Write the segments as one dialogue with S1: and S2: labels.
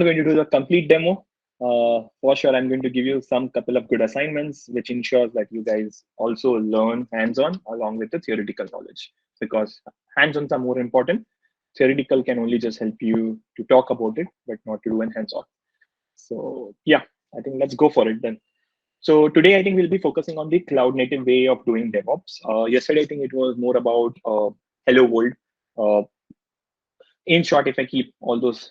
S1: going to do the complete demo. For sure, I'm going to give you some couple of good assignments, which ensures that you guys also learn hands-on along with the theoretical knowledge, because hands-ons are more important. Theoretical can only just help you to talk about it, but not to do an hands-on. So yeah, I think let's go for it then. So today, I think we'll be focusing on the cloud native way of doing DevOps. Yesterday, I think it was more about Hello World. Uh, in short, if I keep all those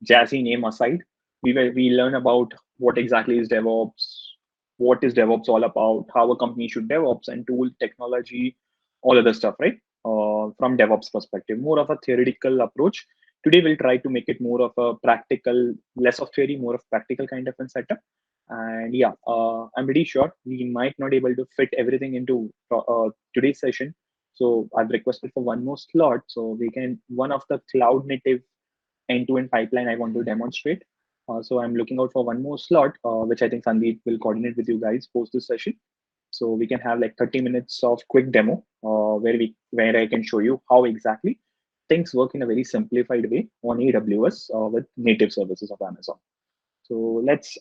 S1: jazzy name aside, we learn about what exactly is DevOps, what is DevOps all about, how a company should DevOps, and tool technology, all other stuff, right? From DevOps perspective, more of a theoretical approach. Today, we'll try to make it more of a practical, less of theory, more of practical kind of a setup. And yeah, I'm pretty sure we might not able to fit everything into today's session. So I've requested for one more slot so we can, one of the cloud native end-to-end pipeline I want to demonstrate. So I'm looking out for one more slot, which I think Sandeep will coordinate with you guys post this session. So we can have like 30 minutes of quick demo where I can show you how exactly things work in a very simplified way on AWS with native services of Amazon. So let's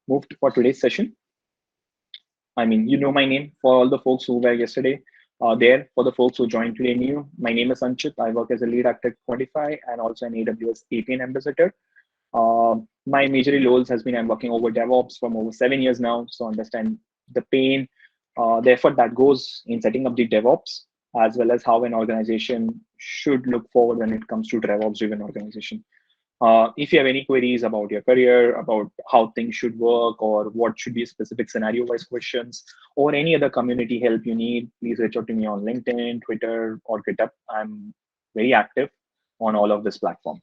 S1: move for today's session. I mean, you know my name for all the folks who were yesterday there. For the folks who joined today new, my name is Anchit. I work as a lead architect Quantify and also an AWS APN ambassador. My major roles has been I'm working over DevOps from over 7 years now, so understand the pain, the effort that goes in setting up the DevOps, as well as how an organization should look forward when it comes to DevOps-driven organization. If you have any queries about your career, about how things should work, or what should be specific scenario-wise questions, or any other community help you need, please reach out to me on LinkedIn, Twitter, or GitHub. I'm very active on all of this platform.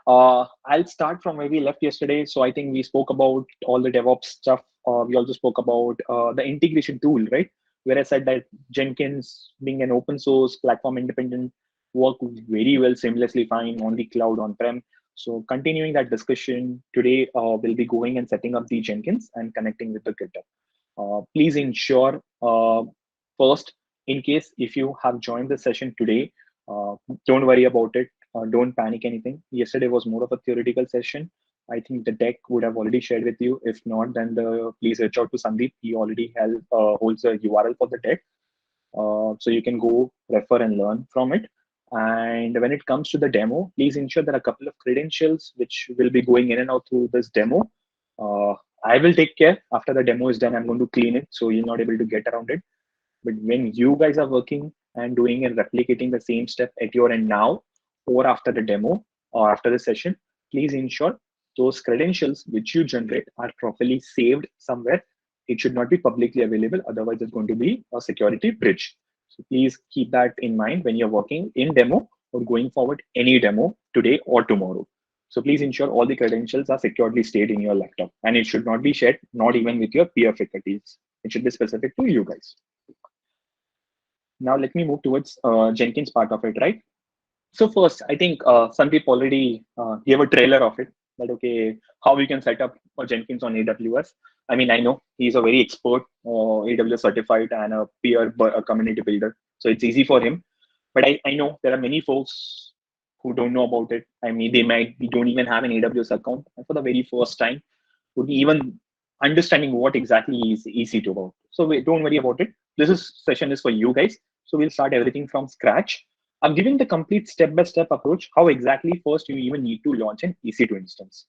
S1: I'll start from where we left yesterday. So I think we spoke about all the DevOps stuff. We also spoke about the integration tool, right? Where I said that Jenkins, being an open source platform independent, work very well seamlessly fine on the cloud on-prem. So continuing that discussion today, we'll be going and setting up the Jenkins and connecting with the GitHub. Please ensure first, in case if you have joined the session today, don't worry about it. Don't panic anything. Yesterday was more of a theoretical session. I think the deck would have already shared with you. If not, then please reach out to Sandeep. He already holds a URL for the deck. So you can go refer and learn from it. And when it comes to the demo, please ensure there are a couple of credentials which will be going in and out through this demo. I will take care after the demo is done. I'm going to clean it so you're not able to get around it. But when you guys are working and doing and replicating the same step at your end now or after the demo or after the session, please ensure those credentials which you generate are properly saved somewhere. It should not be publicly available. Otherwise, it's going to be a security breach. So please keep that in mind when you're working in demo or going forward any demo today or tomorrow. So please ensure all the credentials are securely stayed in your laptop, and it should not be shared, not even with your peer faculties. It should be specific to you guys. Now let me move towards Jenkins part of it, right? So first, I think Sandeep already gave a trailer of it, that okay, how we can set up a Jenkins on AWS. I mean, I know he's a very expert, AWS certified and a community builder, so it's easy for him. But I know there are many folks who don't know about it. I mean, don't even have an AWS account, and for the very first time, would be even understanding what exactly is EC2 about. So don't worry about it. Session is for you guys. So we'll start everything from scratch. I'm giving the complete step-by-step approach, how exactly first you even need to launch an EC2 instance.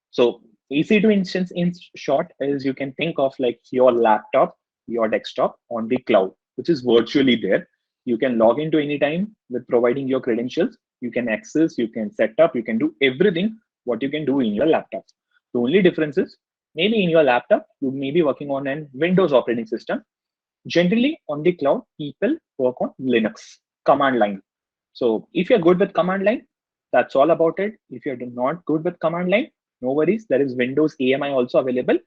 S1: So EC2 instance in short is you can think of like your laptop, your desktop on the cloud, which is virtually there. You can log into anytime with providing your credentials. You can access, you can set up, you can do everything what you can do in your laptop. The only difference is maybe in your laptop, you may be working on an Windows operating system. Generally on the cloud, people work on Linux command line. So if you're good with command line, that's all about it. If you're not good with command line, no worries. There is Windows AMI also available.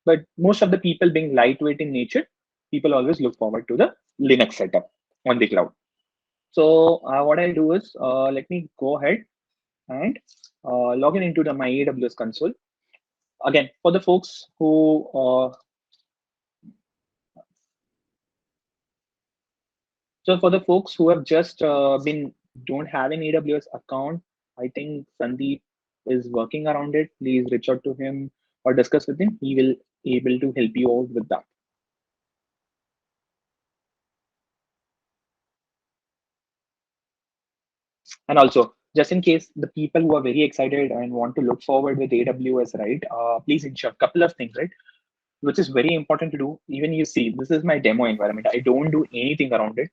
S1: But most of the people being lightweight in nature, people always look forward to the Linux setup on the cloud. So what I'll do is, let me go ahead and log in into my AWS console. Again, for the folks who so for the folks who have just don't have an AWS account, I think Sandeep is working around it. Please reach out to him or discuss with him. He will able to help you out with that. And also, just in case the people who are very excited and want to look forward with AWS, right? Please ensure a couple of things, right? Which is very important to do. Even you see, this is my demo environment. I don't do anything around it.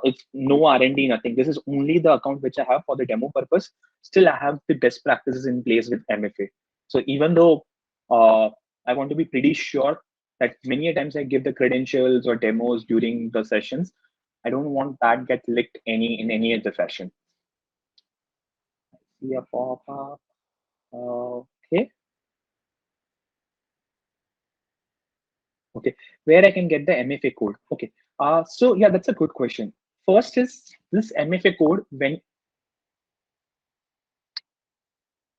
S1: It's no R&D, nothing. This is only the account which I have for the demo purpose. Still, I have the best practices in place with MFA. So even though I want to be pretty sure that many a times I give the credentials or demos during the sessions, I don't want that get licked in any other fashion. See a pop-up. Okay. Okay, where I can get the MFA code. Okay, so yeah, that's a good question. First is this MFA code when,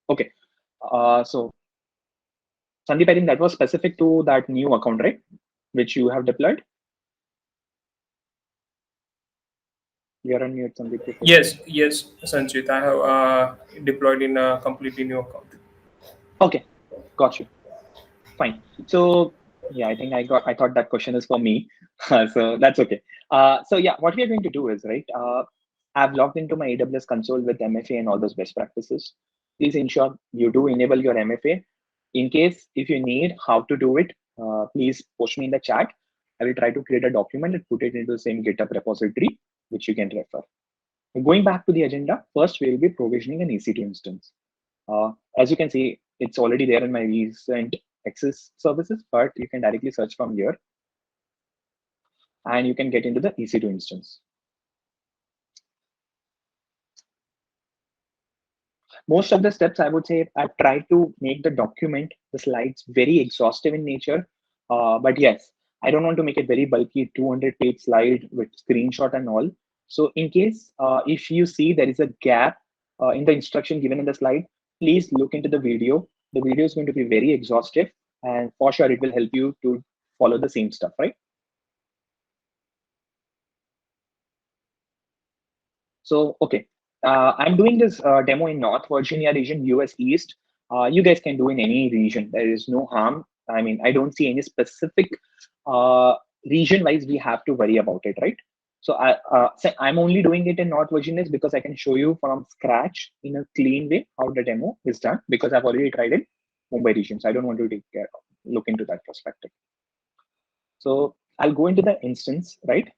S1: okay, so Sandeep, I think that was specific to that new account, right? Which you have deployed. You're on mute, Sandeep. Before.
S2: Yes, Sanchit. I have deployed in a completely new account.
S1: Okay, got you. Fine. So yeah, I thought that question is for me. So that's okay. So yeah, what we are going to do is, right, I've logged into my AWS console with MFA and all those best practices. Please ensure you do enable your MFA. In case if you need how to do it, please post me in the chat. I will try to create a document and put it into the same GitHub repository, which you can refer. Going back to the agenda, first we will be provisioning an EC2 instance. As you can see, it's already there in my recent access services, but you can directly search from here and you can get into the EC2 instance. Most of the steps, I would say, I've tried to make the document, the slides very exhaustive in nature. But yes, I don't want to make it very bulky, 200-page slide with screenshot and all. So in case, if you see there is a gap in the instruction given in the slide, please look into the video. The video is going to be very exhaustive and for sure it will help you to follow the same stuff, right? So, okay, I'm doing this demo in North Virginia region, US East. You guys can do in any region. There is no harm. I mean, I don't see any specific region wise we have to worry about it, right? So I'm only doing it in North Virginia because I can show you from scratch in a clean way how the demo is done because I've already tried it Mumbai region. So I don't want to look into that perspective. So I'll go into the instance, right?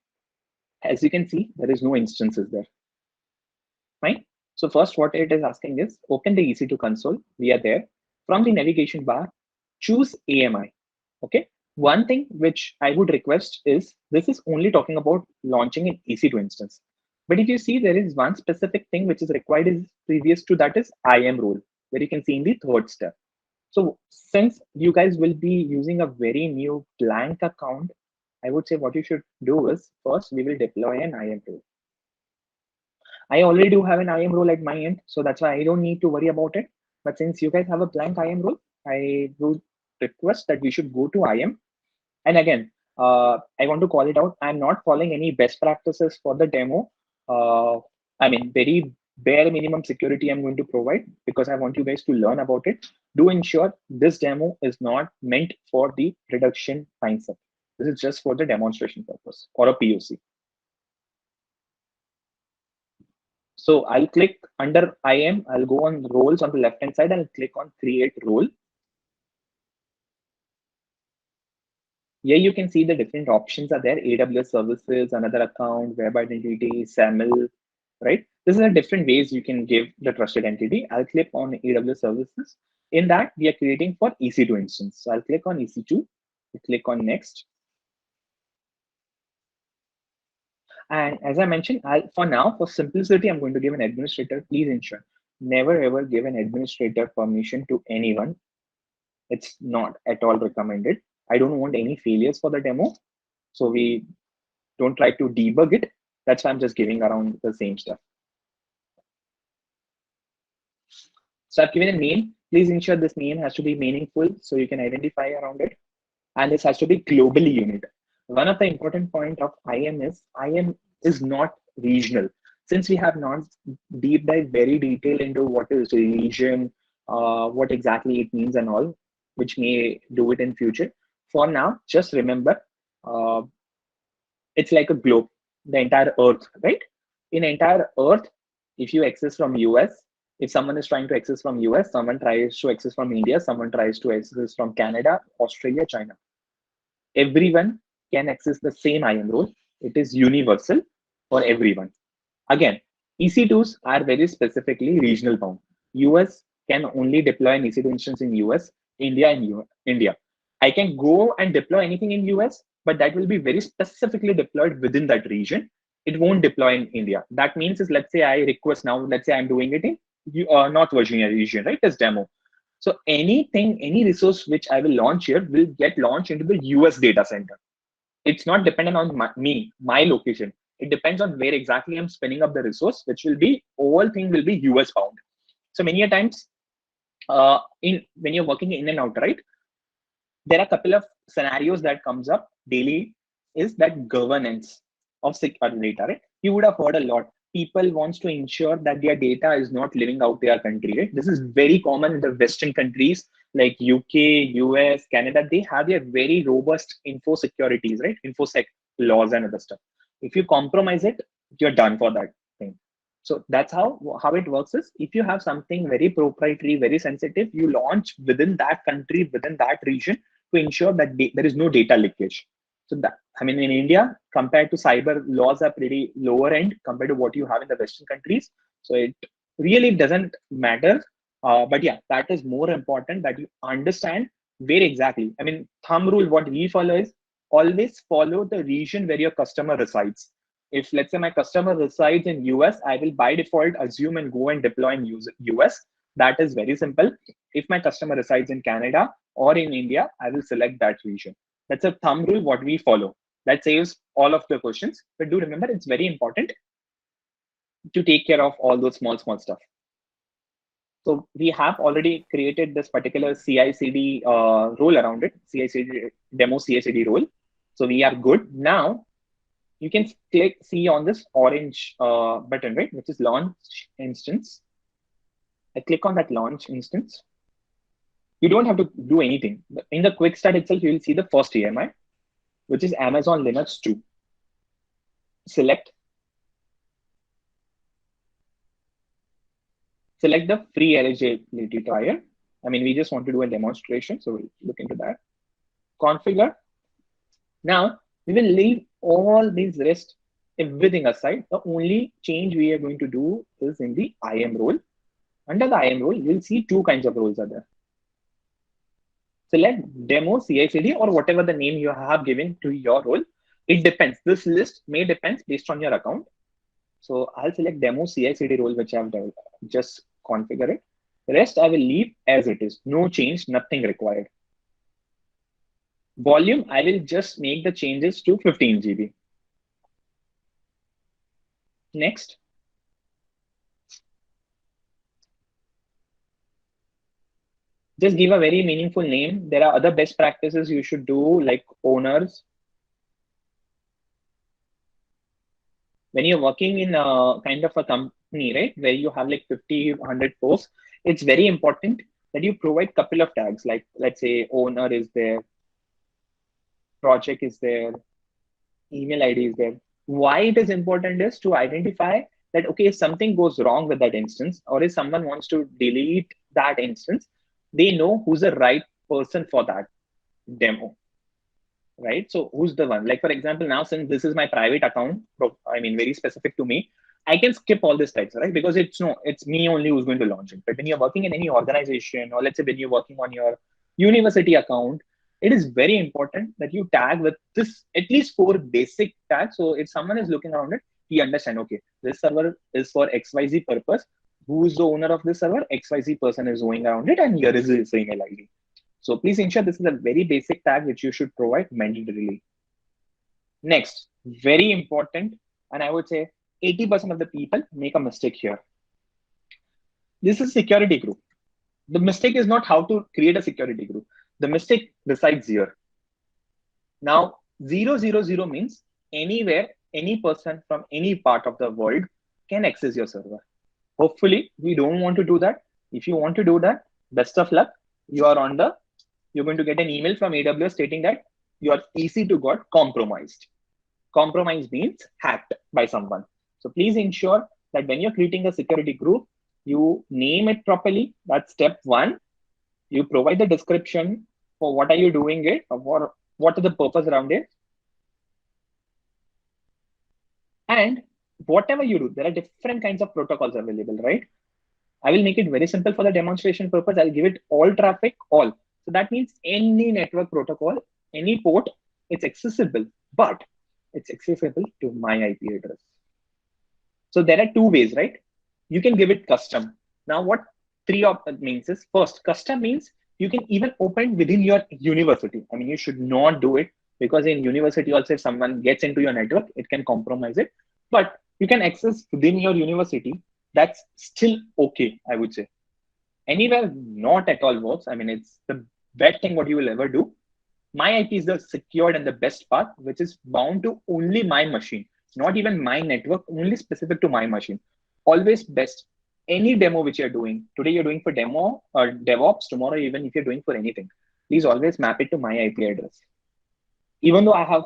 S1: As you can see, there is no instances there. Fine. So first what it is asking is open the EC2 console. We are there. From the navigation bar, choose AMI. Okay. One thing which I would request is this is only talking about launching an EC2 instance. But if you see there is one specific thing which is required is previous to that is IAM role, where you can see in the third step. So since you guys will be using a very new blank account, I would say what you should do is first we will deploy an IAM role. I already do have an IAM role at my end, so that's why I don't need to worry about it. But since you guys have a blank IAM role, I would request that we should go to IAM. And again, I want to call it out. I'm not following any best practices for the demo. I mean, very bare minimum security I'm going to provide because I want you guys to learn about it. Do ensure this demo is not meant for the production mindset. This is just for the demonstration purpose or a POC. So I'll click under IAM, I'll go on roles on the left-hand side and click on create role. Here you can see the different options are there, AWS services, another account, web identity, SAML, right? This is a different ways you can give the trusted entity. I'll click on AWS services. In that, we are creating for EC2 instance. So I'll click on EC2, click on next. And as I mentioned, for now, for simplicity, I'm going to give an administrator. Please ensure never ever give an administrator permission to anyone. It's not at all recommended. I don't want any failures for the demo. So we don't try to debug it. That's why I'm just giving around the same stuff. So I've given a name. Please ensure this name has to be meaningful so you can identify around it. And this has to be globally unique. One of the important point of IAM is not regional. since we have not deep dive very detailed into what is region, what exactly it means and all, which may do it in future. For now, just remember, uh, it's like a globe, the entire Earth, right? In entire Earth, if you access from US, if someone is trying to access from US, someone tries to access from India, someone tries to access from Canada, Australia, China. Everyone can access the same IAM role. It is universal for everyone. Again, EC2s are very specifically regional bound. US can only deploy an EC2 instance in US, India, and India. I can go and deploy anything in US, but that will be very specifically deployed within that region. It won't deploy in India. That means is, let's say I request now, let's say I'm doing it in North Virginia region, right? This demo. So anything, any resource which I will launch here will get launched into the US data center. It's not dependent on my location. It depends on where exactly I'm spinning up the resource, which will be, all thing will be US bound. So many a times, in when you're working in and out, right? There are a couple of scenarios that comes up daily, is that governance of secure data, right? You would have heard a lot. People wants to ensure that their data is not living out their country, right? This is very common in the Western countries like UK, US, Canada. They have their very robust info securities, right? Infosec laws and other stuff. If you compromise it, you're done for that thing. So that's how it works is, if you have something very proprietary, very sensitive, you launch within that country, within that region, to ensure that there is no data leakage. So that, I mean, in India, compared to cyber laws are pretty lower end compared to what you have in the Western countries. So it really doesn't matter. But yeah, that is more important, that you understand where exactly. I mean, thumb rule, what we follow is, always follow the region where your customer resides. If let's say my customer resides in US, I will by default assume and go and deploy in US. That is very simple. If my customer resides in Canada or in India, I will select that region. That's a thumb rule what we follow. That saves all of the questions. But do remember, it's very important to take care of all those small stuff. So we have already created this particular CI/CD role around it, CI/CD demo CI/CD role. So we are good. Now you can see on this orange button, right, which is launch instance. I click on that launch instance. You don't have to do anything. In the quick start itself, you will see the first AMI, which is Amazon Linux 2. Select the free eligibility trial. I mean, we just want to do a demonstration, so we'll look into that. Configure. Now, we will leave all these rest, everything aside. The only change we are going to do is in the IAM role. Under the IAM role, you'll see two kinds of roles are there. Select demo CI/CD or whatever the name you have given to your role. It depends. This list may depend based on your account. So I'll select demo CI/CD role, which I've just configure it. The rest I will leave as it is. No change, nothing required. Volume, I will just make the changes to 15 GB. Next. Just give a very meaningful name. There are other best practices you should do, like owners. When you're working in a kind of a company, right, where you have like 50, 100 posts, it's very important that you provide couple of tags, like let's say owner is there, project is there, email ID is there. Why it is important is to identify that, okay, if something goes wrong with that instance, or if someone wants to delete that instance, they know who's the right person for that demo, right? So who's the one? Like, for example, now since this is my private account, I mean, very specific to me, I can skip all these tags, right? Because it's me only who's going to launch it. But when you're working in any organization, or let's say when you're working on your university account, it is very important that you tag with this at least 4 basic tags. So if someone is looking around it, he understand, okay, this server is for XYZ purpose. Who's the owner of this server? XYZ person is going around it, and here is his email ID. So please ensure this is a very basic tag which you should provide mandatorily. Next, very important, and I would say 80% of the people make a mistake here. This is security group. The mistake is not how to create a security group. The mistake resides here. Now, 000 means anywhere, any person from any part of the world can access your server. Hopefully, we don't want to do that. If you want to do that, best of luck. You're going to get an email from AWS stating that your EC2 got compromised. Compromise means hacked by someone. So please ensure that when you're creating a security group, you name it properly. That's step one. You provide the description for what are you doing it, or what is the purpose around it. And whatever you do, there are different kinds of protocols available, right? I will make it very simple for the demonstration purpose. I'll give it all traffic, all. So that means any network protocol, any port, it's accessible, but it's accessible to my IP address. So there are two ways, right? You can give it custom. Now, what three of that means is, first, custom means you can even open within your university. I mean, you should not do it because in university also, if someone gets into your network, it can compromise it. But you can access within your university. That's still okay, I would say. Anywhere, not at all works. I mean, it's the best thing what you will ever do. My IP is the secured and the best path, which is bound to only my machine, not even my network, only specific to my machine. Always best. Any demo which you're doing, today you're doing for demo or DevOps, tomorrow even if you're doing for anything, please always map it to my IP address. Even though I have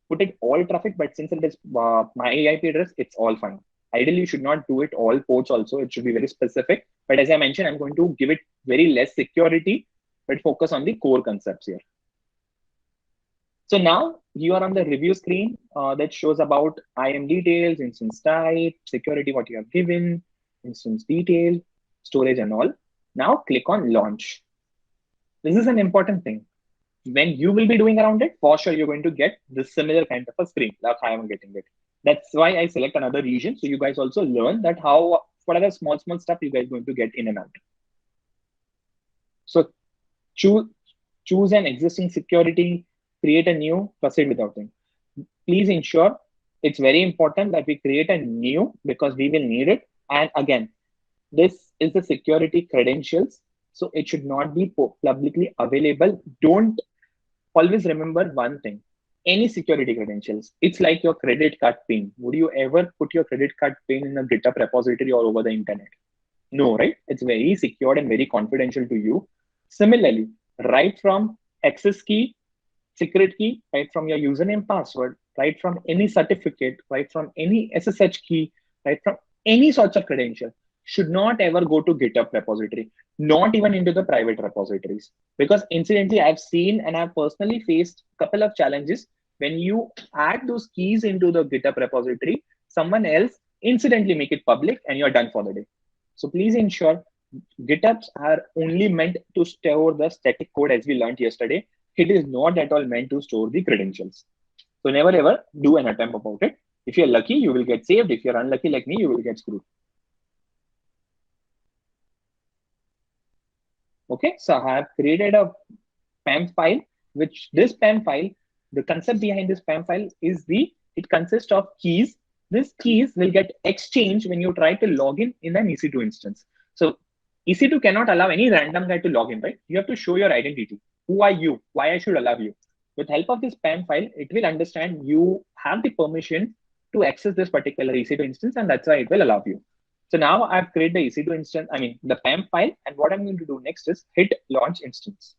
S1: put it all traffic, but since it is my IP address, it's all fine. Ideally, you should not do it all ports also. It should be very specific. But as I mentioned, I'm going to give it very less security, but focus on the core concepts here. So now you are on the review screen that shows about IAM details, instance type, security, what you have given, instance detail, storage and all. Now click on launch. This is an important thing. When you will be doing around it, for sure, you're going to get this similar kind of a screen. That's how I'm getting it. That's why I select another region. So you guys also learn that what are the small stuff you guys going to get in and out. So choose an existing security, create a new, proceed without them. Please ensure it's very important that we create a new because we will need it. And again, this is the security credentials. So it should not be publicly available. Don't always remember one thing. Any security credentials, it's like your credit card PIN. Would you ever put your credit card PIN in a GitHub repository or over the internet? No, right? It's very secure and very confidential to you. Similarly, right from access key, secret key, right from your username, password, right from any certificate, right from any SSH key, right from any sorts of credential, should not ever go to GitHub repository, not even into the private repositories. Because incidentally, I've seen and I've personally faced a couple of challenges. When you add those keys into the GitHub repository, someone else incidentally make it public and you're done for the day. So please ensure GitHubs are only meant to store the static code as we learned yesterday. It is not at all meant to store the credentials. So never ever do an attempt about it. If you're lucky, you will get saved. If you're unlucky like me, you will get screwed. Okay, so I have created a PAM file, which this PAM file, the concept behind this PAM file is it consists of keys. These keys will get exchanged when you try to log in an EC2 instance. So EC2 cannot allow any random guy to log in, right? You have to show your identity. Who are you? Why I should allow you? With help of this PAM file, it will understand you have the permission to access this particular EC2 instance, and that's why it will allow you. So now I've created the EC2 instance, the PAM file, and what I'm going to do next is hit launch instance.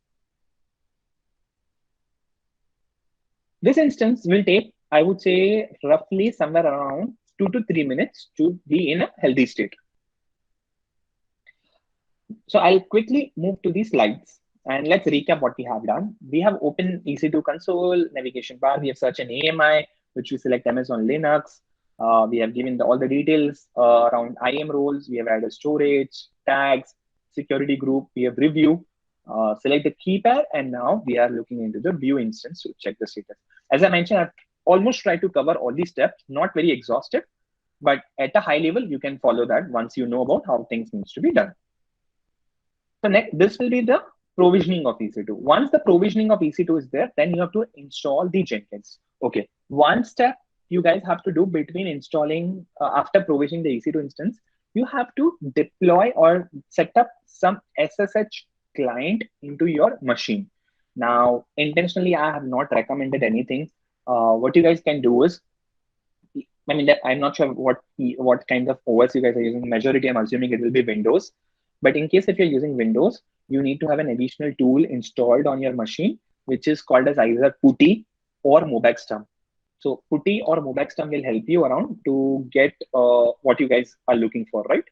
S1: This instance will take, I would say, roughly somewhere around 2 to 3 minutes to be in a healthy state. So I'll quickly move to the slides and let's recap what we have done. We have opened EC2 console, navigation bar, we have search and AMI, which we select Amazon Linux. We have given all the details around IAM roles. We have added storage, tags, security group. We have review, select the key pair, and now we are looking into the view instance to check the status. As I mentioned, I've almost tried to cover all these steps, not very exhaustive, but at a high level, you can follow that once you know about how things needs to be done. So next, this will be the provisioning of EC2. Once the provisioning of EC2 is there, then you have to install the Jenkins. Okay, one step you guys have to do between installing, after provisioning the EC2 instance, you have to deploy or set up some SSH client into your machine. Now, intentionally, I have not recommended anything. What you guys can do is, I mean, I'm not sure what kind of OS you guys are using. Majority, I'm assuming it will be Windows. But in case if you're using Windows, you need to have an additional tool installed on your machine, which is called as either Putty or Mobaxterm. So Putty or Mobaxterm will help you around to get what you guys are looking for, right?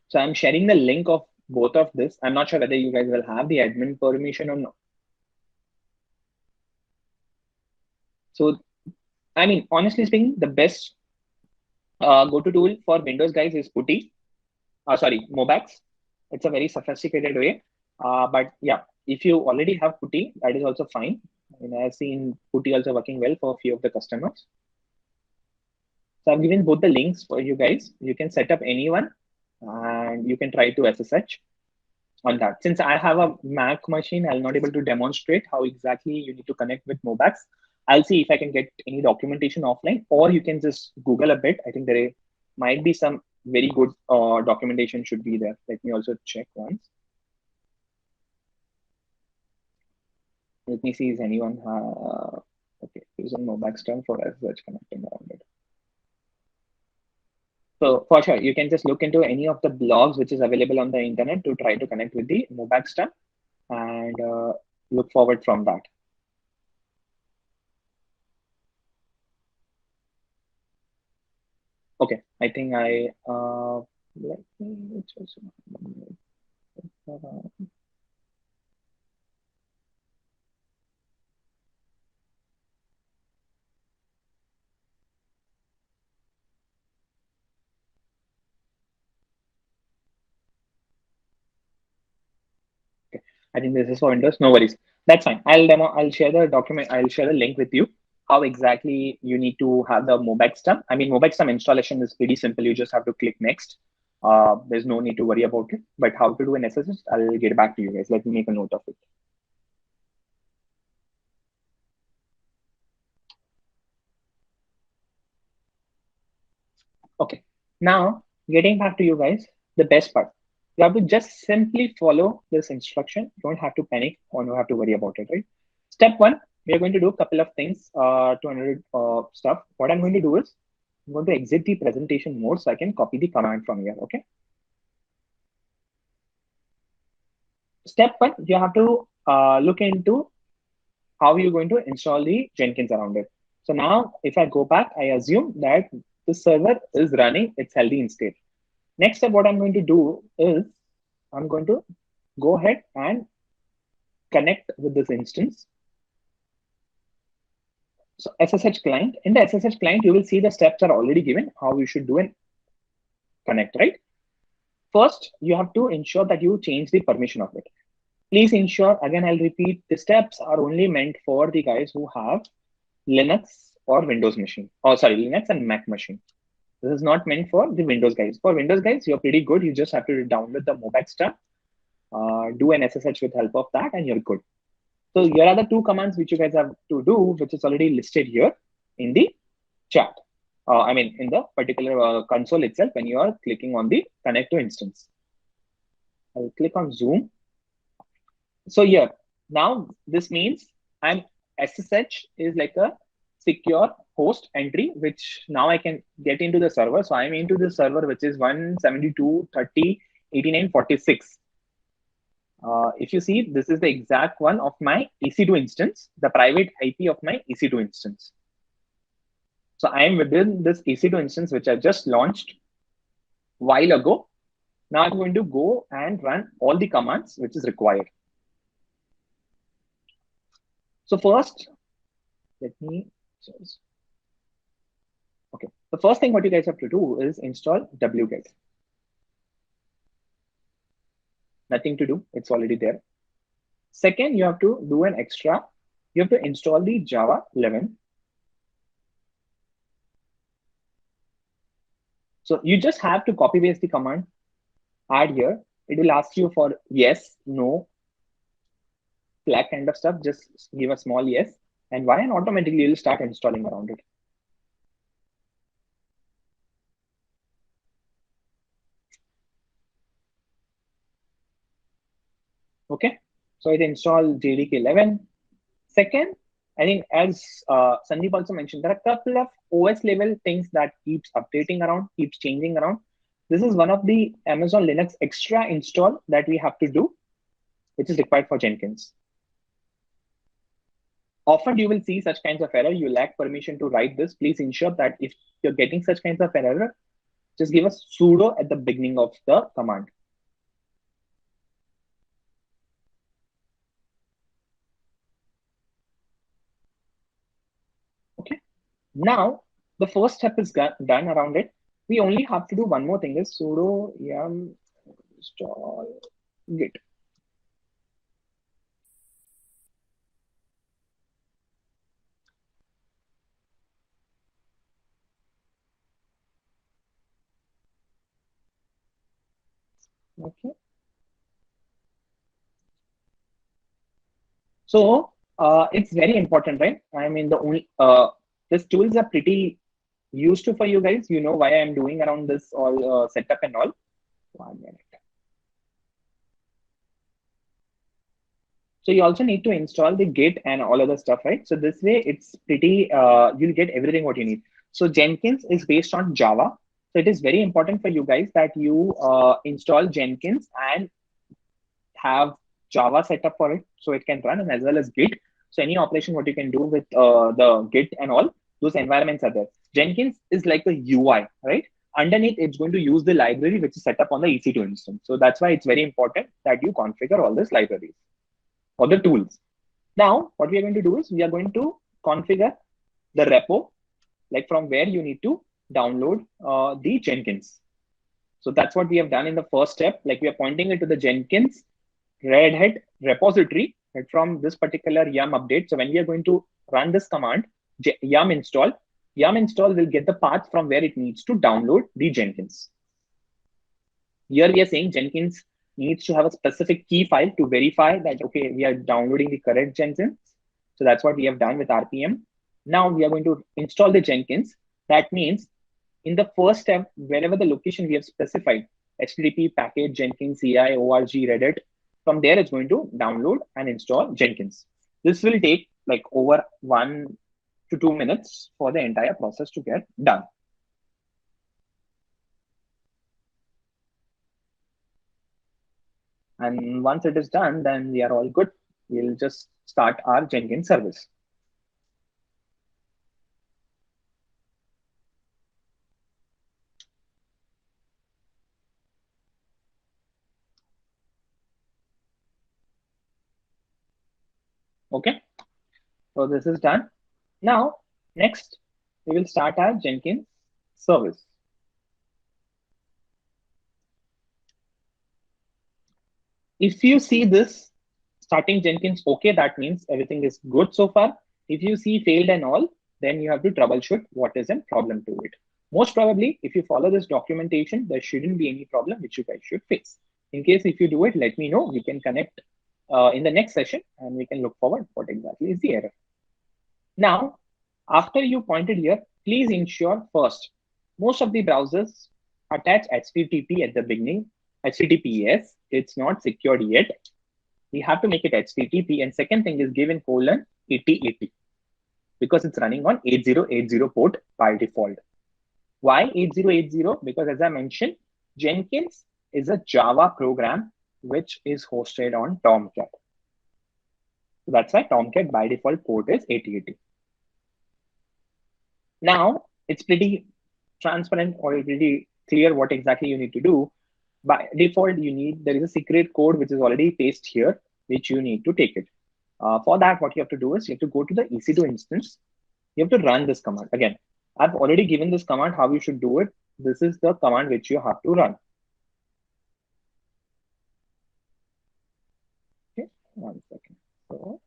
S1: So I'm sharing the link of both of this. I'm not sure whether you guys will have the admin permission or not. So, I mean, honestly speaking, the best go-to tool for Windows guys is Putty. Sorry, Mobax. It's a very sophisticated way. But yeah, if you already have Putty, that is also fine. I mean, I've seen Putty also working well for a few of the customers. So I've given both the links for you guys. You can set up anyone and you can try to SSH on that. Since I have a Mac machine, I'll not able to demonstrate how exactly you need to connect with Mobax. I'll see if I can get any documentation offline, or you can just Google a bit. I think there might be some very good documentation should be there. Let me also check once. Let me see, is anyone okay, using Mobaxterm for SSH connecting around it. So for sure, you can just look into any of the blogs which is available on the internet to try to connect with the Mobaxterm and look forward from that. Okay, I think let me just okay. I think this is for Windows. No worries. That's fine. I'll share the document. I'll share the link with you. How exactly you need to have the Mobaxterm. I mean, Mobaxterm installation is pretty simple. You just have to click next. There's no need to worry about it. But how to do an SSH, I'll get back to you guys. Let me make a note of it. Okay. Now, getting back to you guys, the best part. You have to just simply follow this instruction. You don't have to panic or you don't have to worry about it, right? Step one, we are going to do a couple of things to stuff. What I'm going to do is I'm going to exit the presentation mode so I can copy the command from here, okay? Step one, you have to look into how you're going to install the Jenkins around it. So now if I go back, I assume that the server is running, it's healthy in state. Next step, what I'm going to do is I'm going to go ahead and connect with this instance. So SSH client, in the SSH client, you will see the steps are already given, how you should do and connect, right? First, you have to ensure that you change the permission of it. Please ensure, again, I'll repeat, the steps are only meant for the guys who have Linux or Windows machine, or sorry, Linux and Mac machine. This is not meant for the Windows guys. For Windows guys, you're pretty good. You just have to download the Mobaxterm, do an SSH with help of that, and you're good. So here are the two commands which you guys have to do, which is already listed here in the chat. I mean, in the particular console itself when you are clicking on the connect to instance. I'll click on Zoom. So here, now this means SSH is like a secure host entry, which now I can get into the server. So I'm into the server, which is 172.30.89.46. If you see, this is the exact one of my EC2 instance, the private IP of my EC2 instance. So I am within this EC2 instance, which I just launched a while ago. Now I'm going to go and run all the commands which is required. So first, let me just, okay. The first thing what you guys have to do is install wget. Nothing to do, it's already there. Second, you have to do an extra. You have to install the Java 11. So you just have to copy paste the command, add here. It will ask you for yes, no, flag kind of stuff. Just give a small yes and why, and automatically you'll start installing around it. Okay, So it installed JDK 11. Second, I think as Sandeep also mentioned, there are a couple of OS level things that keeps updating around, keeps changing around. This is one of the Amazon Linux extra install that we have to do, which is required for Jenkins. Often you will see such kinds of error. You lack permission to write this. Please ensure that if you're getting such kinds of error, just give us sudo at the beginning of the command. Okay. Now, the first step is done around it. We only have to do one more thing is sudo yum install git. Okay. So it's very important, right? I mean, the only these tools are pretty used to for you guys. You know why I'm doing around this all setup and all. 1 minute. So you also need to install the Git and all other stuff, right? So this way it's pretty, you'll get everything what you need. So Jenkins is based on Java. So it is very important for you guys that you install Jenkins and have Java set up for it so it can run, and as well as Git. So any operation what you can do with the Git and all, those environments are there. Jenkins is like a UI, right? Underneath, it's going to use the library which is set up on the EC2 instance. So that's why it's very important that you configure all these libraries or the tools. Now, what we are going to do is we are going to configure the repo, like from where you need to download the Jenkins. So that's what we have done in the first step. Like we are pointing it to the Jenkins Red Hat repository right, from this particular yum update. So when we are going to run this command, yum install will get the path from where it needs to download the Jenkins. Here we are saying Jenkins needs to have a specific key file to verify that, okay, we are downloading the correct Jenkins. So that's what we have done with RPM. Now we are going to install the Jenkins. That means in the first step, wherever the location we have specified, HTTP package Jenkins CI org Reddit, from there it's going to download and install Jenkins. This will take like over 1 to 2 minutes for the entire process to get done. And once it is done, then we are all good. We'll just start our Jenkins service. Okay, so this is done. Now, next, we will start our Jenkins service. If you see this starting Jenkins, okay, that means everything is good so far. If you see failed and all, then you have to troubleshoot what is a problem to it. Most probably, if you follow this documentation, there shouldn't be any problem which you guys should face. In case if you do it, let me know. We can connect in the next session and we can look forward what exactly is the error. Now, after you pointed here, please ensure first, most of the browsers attach HTTP at the beginning, HTTPS, it's not secured yet. We have to make it HTTP. And second thing is given colon 8080 because it's running on 8080 port by default. Why 8080? Because as I mentioned, Jenkins is a Java program which is hosted on Tomcat. So that's why Tomcat by default port is 8080. Now it's pretty transparent or pretty clear what exactly you need to do. By default, there is a secret code which is already pasted here, which you need to take it. For that, what you have to do is you have to go to the EC2 instance. You have to run this command. Again, I've already given this command how you should do it. This is the command which you have to run. Okay, 1 second. So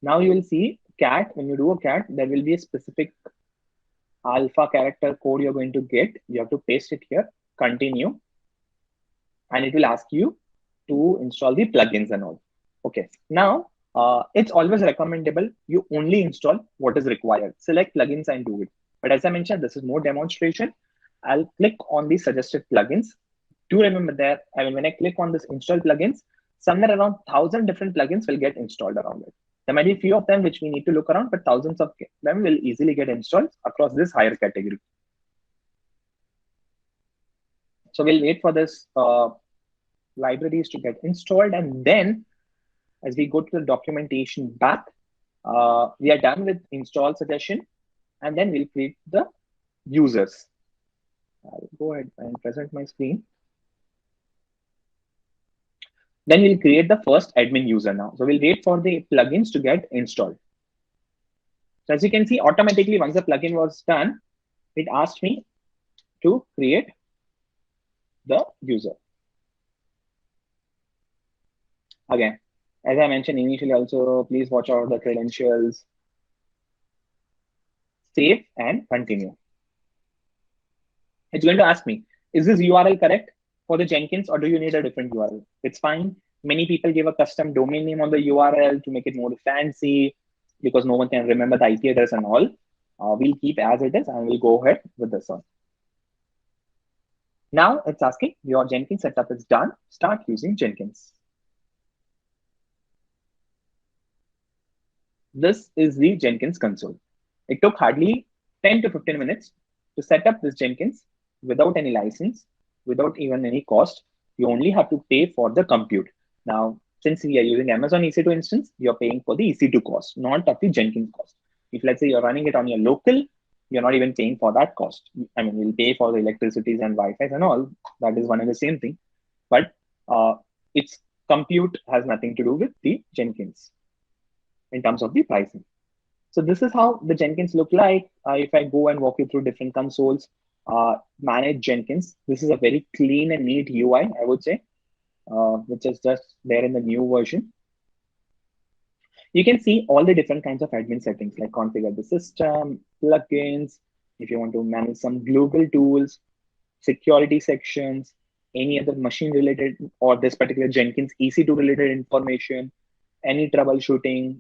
S1: now you will see cat. When you do a cat, there will be a specific alpha character code you're going to get. You have to paste it here, continue, and it will ask you to install the plugins and all. Okay, now it's always recommendable you only install what is required. Select plugins and do it. But as I mentioned, this is more demonstration. I'll click on the suggested plugins. Do remember that, I mean, when I click on this install plugins, somewhere around 1,000 different plugins will get installed around it. There might be few of them which we need to look around, but thousands of them will easily get installed across this higher category. So we'll wait for this libraries to get installed, and then as we go to the documentation back, we are done with install suggestion, and then we'll create the users. I'll go ahead and present my screen. Then we'll create the first admin user now. So we'll wait for the plugins to get installed. So as you can see, automatically once the plugin was done, it asked me to create the user. Again, as I mentioned initially also, please watch out the credentials, save and continue. It's going to ask me, is this URL correct for the Jenkins or do you need a different URL? It's fine. Many people give a custom domain name on the URL to make it more fancy because no one can remember the IP address and all. We'll keep as it is and we'll go ahead with this one. Now it's asking your Jenkins setup is done. Start using Jenkins. This is the Jenkins console. It took hardly 10 to 15 minutes to set up this Jenkins without any license, without even any cost. You only have to pay for the compute. Now, since we are using Amazon EC2 instance, you're paying for the EC2 cost, not of the Jenkins cost. If let's say you're running it on your local, you're not even paying for that cost. I mean, you'll pay for the electricities and Wi-Fi and all. That is one and the same thing. But its compute has nothing to do with the Jenkins in terms of the pricing. So this is how the Jenkins look like. If I go and walk you through different consoles, manage Jenkins. This is a very clean and neat UI, I would say, which is just there in the new version. You can see all the different kinds of admin settings like configure the system, plugins, if you want to manage some global tools, security sections, any other machine related or this particular Jenkins EC2 related information, any troubleshooting.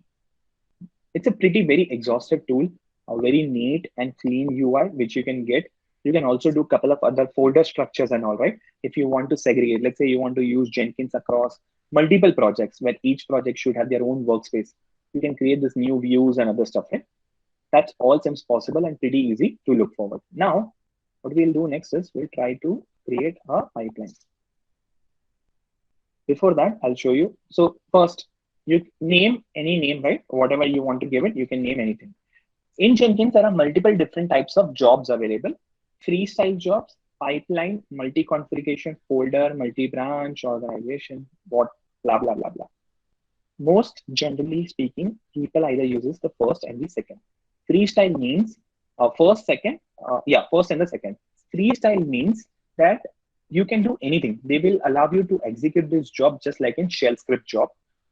S1: It's a very exhaustive tool, a very neat and clean UI, which you can get. You can also do a couple of other folder structures and all, right? If you want to segregate, let's say you want to use Jenkins across multiple projects where each project should have their own workspace. You can create this new views and other stuff, right? That all seems possible and pretty easy to look forward. Now, what we'll do next is we'll try to create a pipeline. Before that, I'll show you. So first, you name any name, right? Whatever you want to give it, you can name anything. In Jenkins, there are multiple different types of jobs available. Freestyle jobs, pipeline, multi-configuration, folder, multi-branch, organization, what, blah, blah, blah, blah. Most generally speaking, people either uses the first and the second. Freestyle means first and the second. Freestyle means that you can do anything. They will allow you to execute this job just like in shell script job.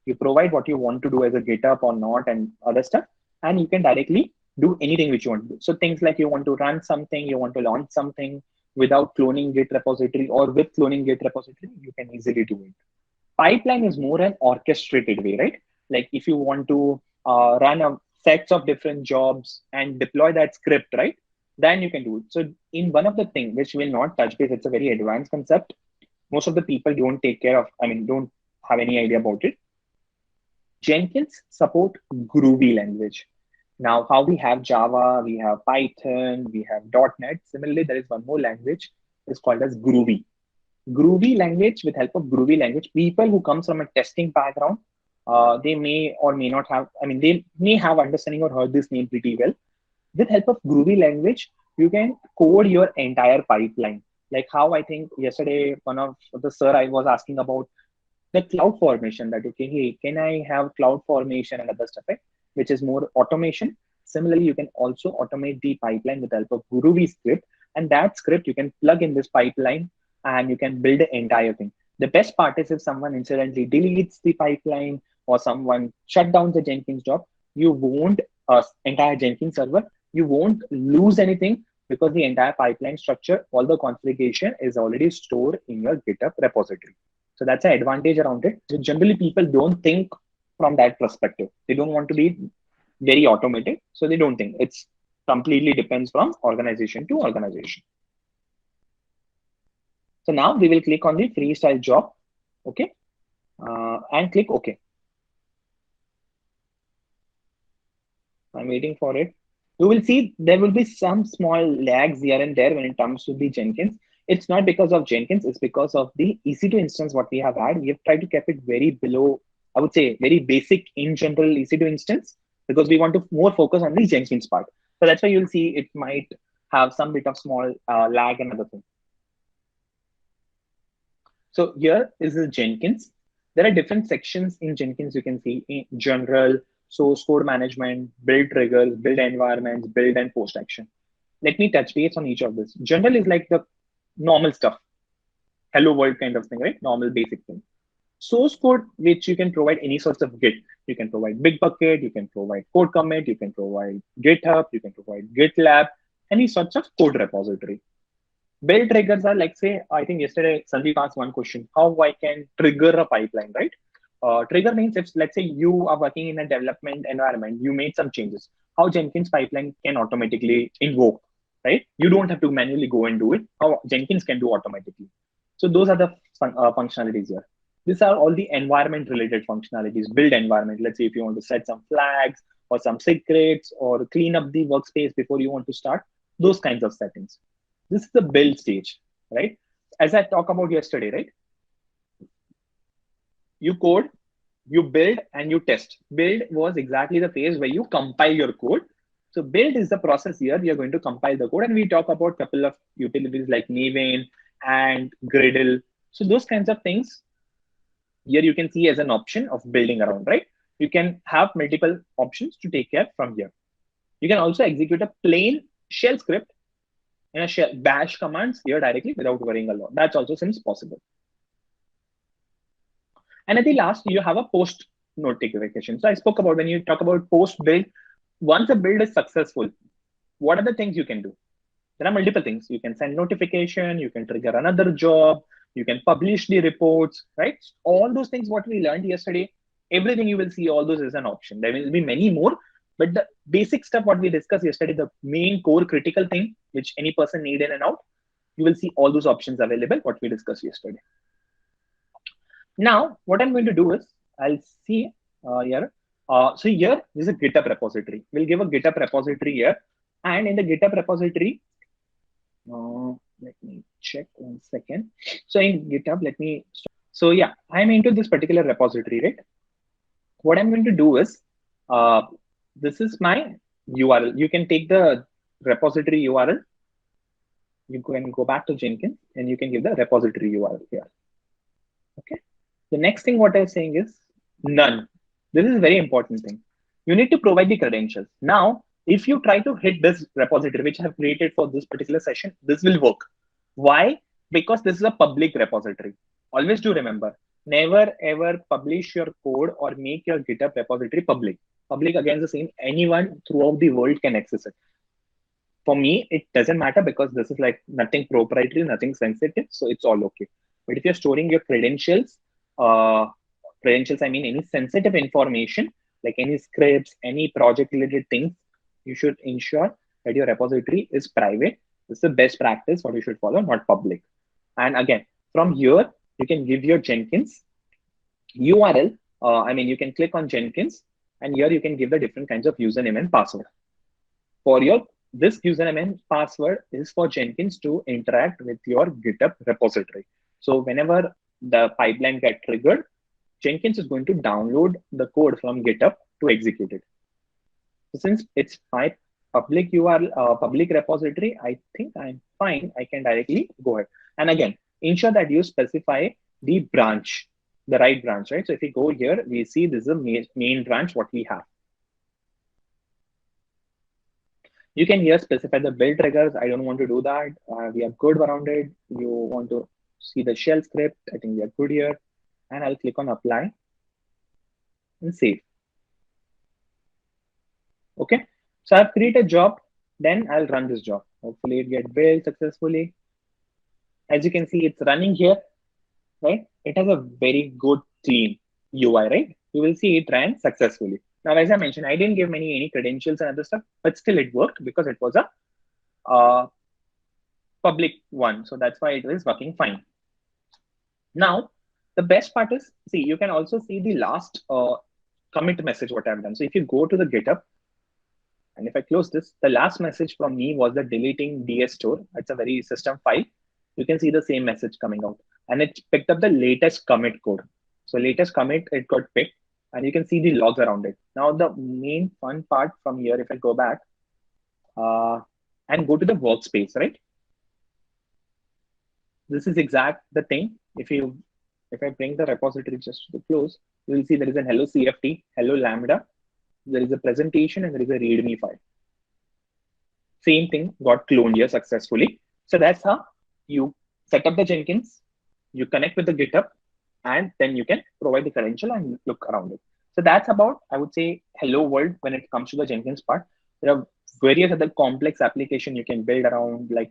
S1: You provide what you want to do as a GitHub or not and other stuff, and you can directly do anything which you want to do. So things like you want to run something, you want to launch something without cloning Git repository or with cloning Git repository, you can easily do it. Pipeline is more an orchestrated way, right? Like if you want to run a sets of different jobs and deploy that script, right? Then you can do it. So in one of the things which will not touch base, it's a very advanced concept. Most of the people don't take care of, don't have any idea about it. Jenkins support Groovy language. Now, how we have Java, we have Python, we have .NET. Similarly, there is one more language. It's called as Groovy. Groovy language, with help of Groovy language, people who comes from a testing background, they may or may not have, they may have understanding or heard this name pretty well. With help of Groovy language, you can code your entire pipeline. Like how I think yesterday, one of the sir I was asking about the cloud formation, that, okay, hey, can I have cloud formation and other stuff, right? Which is more automation. Similarly, you can also automate the pipeline with the help of Groovy script. And that script you can plug in this pipeline and you can build the entire thing. The best part is if someone incidentally deletes the pipeline or someone shut down the Jenkins job, you won't, entire Jenkins server, you won't lose anything because the entire pipeline structure, all the configuration is already stored in your GitHub repository. So that's an advantage around it. So generally, people don't think from that perspective. They don't want to be very automated. So they don't think. It's completely depends from organization to organization. So now we will click on the freestyle job, okay, and click OK. I'm waiting for it. You will see there will be some small lags here and there when it comes to the Jenkins. It's not because of Jenkins, it's because of the EC2 instance what we have had. We have tried to keep it very below, I would say, very basic in general EC2 instance, because we want to more focus on the Jenkins part. So that's why you'll see it might have some bit of small lag and other things. So here is the Jenkins. There are different sections in Jenkins you can see in general, source code management, build triggers, build environments, build and post action. Let me touch base on each of this. General is like the normal stuff, hello world kind of thing, right? Normal basic thing. Source code, which you can provide any sorts of Git. You can provide Bitbucket, you can provide code commit, you can provide GitHub, you can provide GitLab, any sorts of code repository. Build triggers are like, say, I think yesterday Sandeep asked one question, how I can trigger a pipeline, right? Trigger means if, let's say, you are working in a development environment, you made some changes, how Jenkins pipeline can automatically invoke, right? You don't have to manually go and do it. How Jenkins can do automatically. So those are the functionalities here. These are all the environment related functionalities, build environment. Let's say if you want to set some flags or some secrets or clean up the workspace before you want to start, those kinds of settings. This is the build stage, right? As I talked about yesterday, right? You code, you build, and you test. Build was exactly the phase where you compile your code. So build is the process here. We are going to compile the code, and we talk about a couple of utilities like Maven and Gradle. So those kinds of things here you can see as an option of building around, right? You can have multiple options to take care from here. You can also execute a plain shell script in a shell bash commands here directly without worrying a lot. That's also seems possible. And at the last, you have a post notification. So I spoke about when you talk about post build, once a build is successful, what are the things you can do? There are multiple things. You can send notification, you can trigger another job, you can publish the reports, right? All those things what we learned yesterday, everything you will see, all those is an option. There will be many more, but the basic stuff what we discussed yesterday, the main core critical thing which any person need in and out, you will see all those options available what we discussed yesterday. Now, what I'm going to do is I'll see here. So here is a GitHub repository. We'll give a GitHub repository here, and in the GitHub repository, let me check 1 second. So in GitHub, let me. So yeah, I'm into this particular repository, right? What I'm going to do is, this is my URL. You can take the repository URL. You can go back to Jenkins, and you can give the repository URL here. Okay. The next thing what I'm saying is none. This is a very important thing. You need to provide the credentials. Now, if you try to hit this repository, which I have created for this particular session, this will work. Why? Because this is a public repository. Always do remember, never ever publish your code or make your GitHub repository public. Public again is the same. Anyone throughout the world can access it. For me, it doesn't matter because this is like nothing proprietary, nothing sensitive. So it's all okay. But if you're storing your credentials, I mean any sensitive information like any scripts, any project related things, you should ensure that your repository is private. This is the best practice what you should follow, not public. And again, from here, you can give your Jenkins URL. I mean, you can click on Jenkins, and here you can give the different kinds of username and password. For your this username and password is for Jenkins to interact with your GitHub repository. So whenever the pipeline get triggered, Jenkins is going to download the code from GitHub to execute it. So since it's my public URL, public repository, I think I'm fine. I can directly go ahead. And again, ensure that you specify the branch, the right branch, right? So if we go here, we see this is a main branch what we have. You can here specify the build triggers. I don't want to do that. We are good around it. You want to see the shell script. I think we are good here. And I'll click on apply and save. Okay. So I've created a job. Then I'll run this job. Hopefully it gets built successfully. As you can see, it's running here, right? It has a very good clean UI, right? You will see it ran successfully. Now, as I mentioned, I didn't give any credentials and other stuff, but still it worked because it was a public one. So that's why it is working fine. Now, the best part is, see, you can also see the last commit message what I've done. So if you go to the GitHub, and if I close this, the last message from me was the deleting DS store. It's a very system file. You can see the same message coming out, and it picked up the latest commit code. So latest commit, it got picked, and you can see the logs around it. Now the main fun part from here, if I go back uh, and go to the workspace, right? This is exact the thing. If I bring the repository just to the close, you will see there is a hello CFT, hello Lambda, there is a presentation, and there is a README file. Same thing got cloned here successfully. So that's how you set up the Jenkins, you connect with the GitHub, and then you can provide the credential and look around it. So that's about, I would say, hello world when it comes to the Jenkins part. There are various other complex application you can build around, like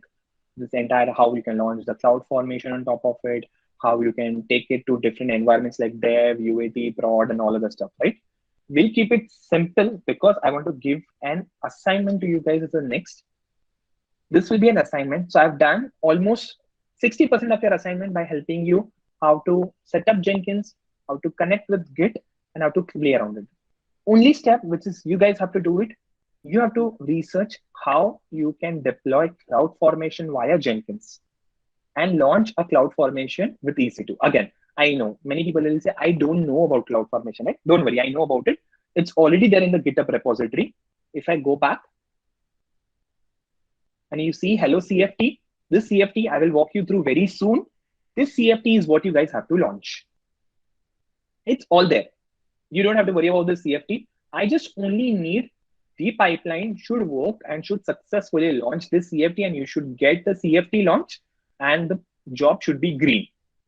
S1: this entire how you can launch the cloud formation on top of it, how you can take it to different environments like dev, UAT, prod, and all of the stuff, right? We'll keep it simple because I want to give an assignment to you guys as the next. This will be an assignment. So I've done almost 60% of your assignment by helping you how to set up Jenkins, how to connect with Git, and how to play around it. Only step, which is you guys have to do it, you have to research how you can deploy CloudFormation via Jenkins and launch a CloudFormation with EC2. Again, I know many people will say, I don't know about CloudFormation. Right? Don't worry, I know about it. It's already there in the GitHub repository. If I go back and you see hello CFT, this CFT I will walk you through very soon. This CFT is what you guys have to launch. It's all there. You don't have to worry about the CFT. I just only need the pipeline should work and should successfully launch this CFT, and you should get the CFT launch and the job should be green.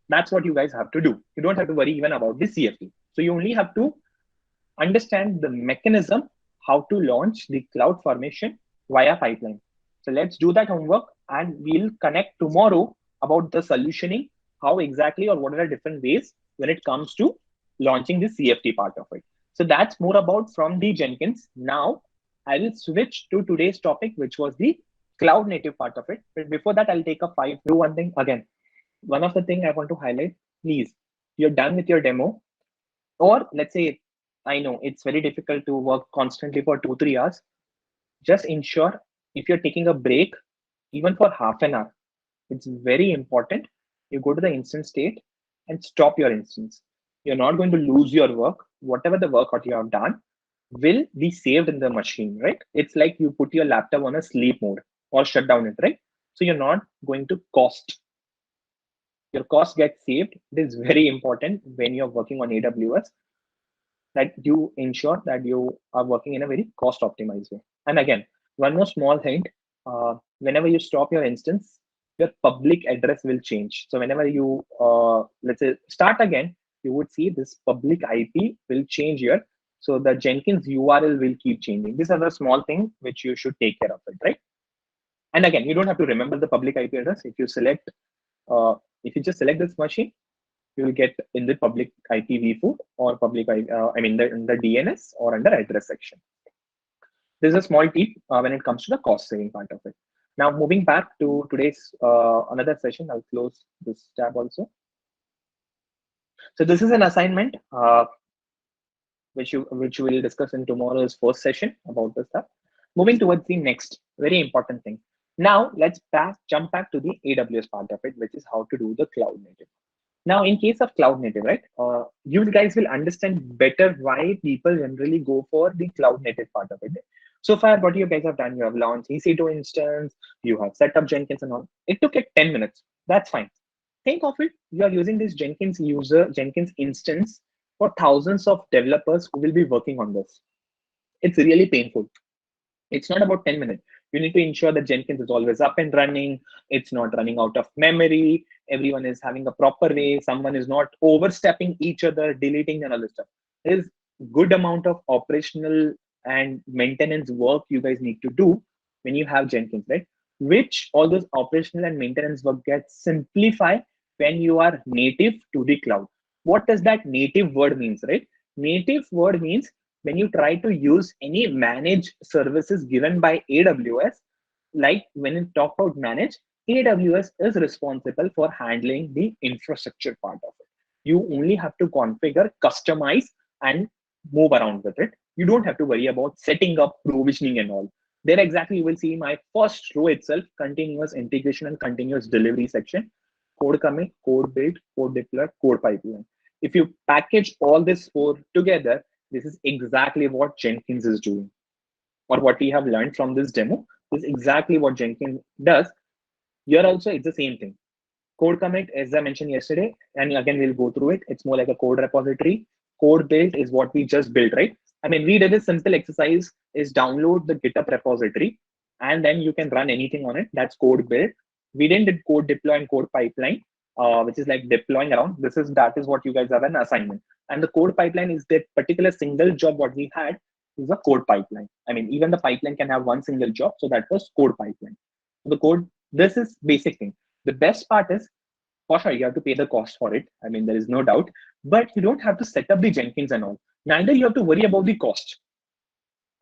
S1: That's what you guys have to do. You don't have to worry even about the CFT. So you only have to understand the mechanism how to launch the CloudFormation via pipeline. So let's do that homework and we'll connect tomorrow about the solutioning, how exactly or what are the different ways when it comes to launching the CFT part of it. So that's more about from the Jenkins. Now I will switch to today's topic, which was the cloud native part of it. But before that, I'll take a 5 do one thing again. One of the thing I want to highlight, please, you're done with your demo, or let's say, I know it's very difficult to work constantly for 2-3 hours. Just ensure if you're taking a break, even for half an hour, it's very important. You go to the instance state and stop your instance. You're not going to lose your work. Whatever the work that you have done will be saved in the machine, right? It's like you put your laptop on a sleep mode or shut down it, right? So you're not going to cost. Your cost gets saved. It is very important when you're working on AWS that you ensure that you are working in a very cost optimized way. And again, one more small hint, whenever you stop your instance, your public address will change. So whenever you, let's say, start again, you would see this public IP will change here. So the Jenkins URL will keep changing. These are the small things which you should take care of it, right? And again, you don't have to remember the public IP address. If you select, if you just select this machine, you will get in the public IPv4 or public, I mean, in the DNS or under address section. There's a small tip when it comes to the cost saving part of it. Now, moving back to today's another session, I'll close this tab also. So this is an assignment which you will discuss in tomorrow's first session about this stuff. Moving towards the next very important thing. Now let's jump back to the AWS part of it, which is how to do the cloud native. Now, in case of cloud native, right, you guys will understand better why people generally go for the cloud native part of it. So far, what you guys have done, you have launched EC2 instance, you have set up Jenkins and all. It took it 10 minutes. That's fine. Think of it, you are using this Jenkins instance for thousands of developers who will be working on this. It's really painful. It's not about 10 minutes. You need to ensure that Jenkins is always up and running. It's not running out of memory. Everyone is having a proper way. Someone is not overstepping each other, deleting and all this stuff. There is good amount of operational and maintenance work you guys need to do when you have Jenkins, right? Which all those operational and maintenance work gets simplified when you are native to the cloud. What does that native word means, right? Native word means when you try to use any managed services given by AWS, like when you talk about manage, AWS is responsible for handling the infrastructure part of it. You only have to configure, customize, and move around with it. You don't have to worry about setting up, provisioning, and all. There exactly you will see my first row itself, continuous integration and continuous delivery section, code commit, code build, code deploy, code pipeline. If you package all this four together, this is exactly what Jenkins is doing, or what we have learned from this demo. This is exactly what Jenkins does. Here also, it's the same thing. Code commit, as I mentioned yesterday, and again, we'll go through it. It's more like a code repository. Code build is what we just built, right? I mean, we did a simple exercise is download the GitHub repository, and then you can run anything on it. That's code build. We didn't did code deploy and code pipeline, which is like deploying around. That is what you guys have an assignment. And the code pipeline is that particular single job what we had is a code pipeline. I mean, even the pipeline can have one single job. So that was code pipeline. The code, this is basic thing. The best part is, for sure, you have to pay the cost for it. I mean, there is no doubt, but you don't have to set up the Jenkins and all. Neither you have to worry about the cost.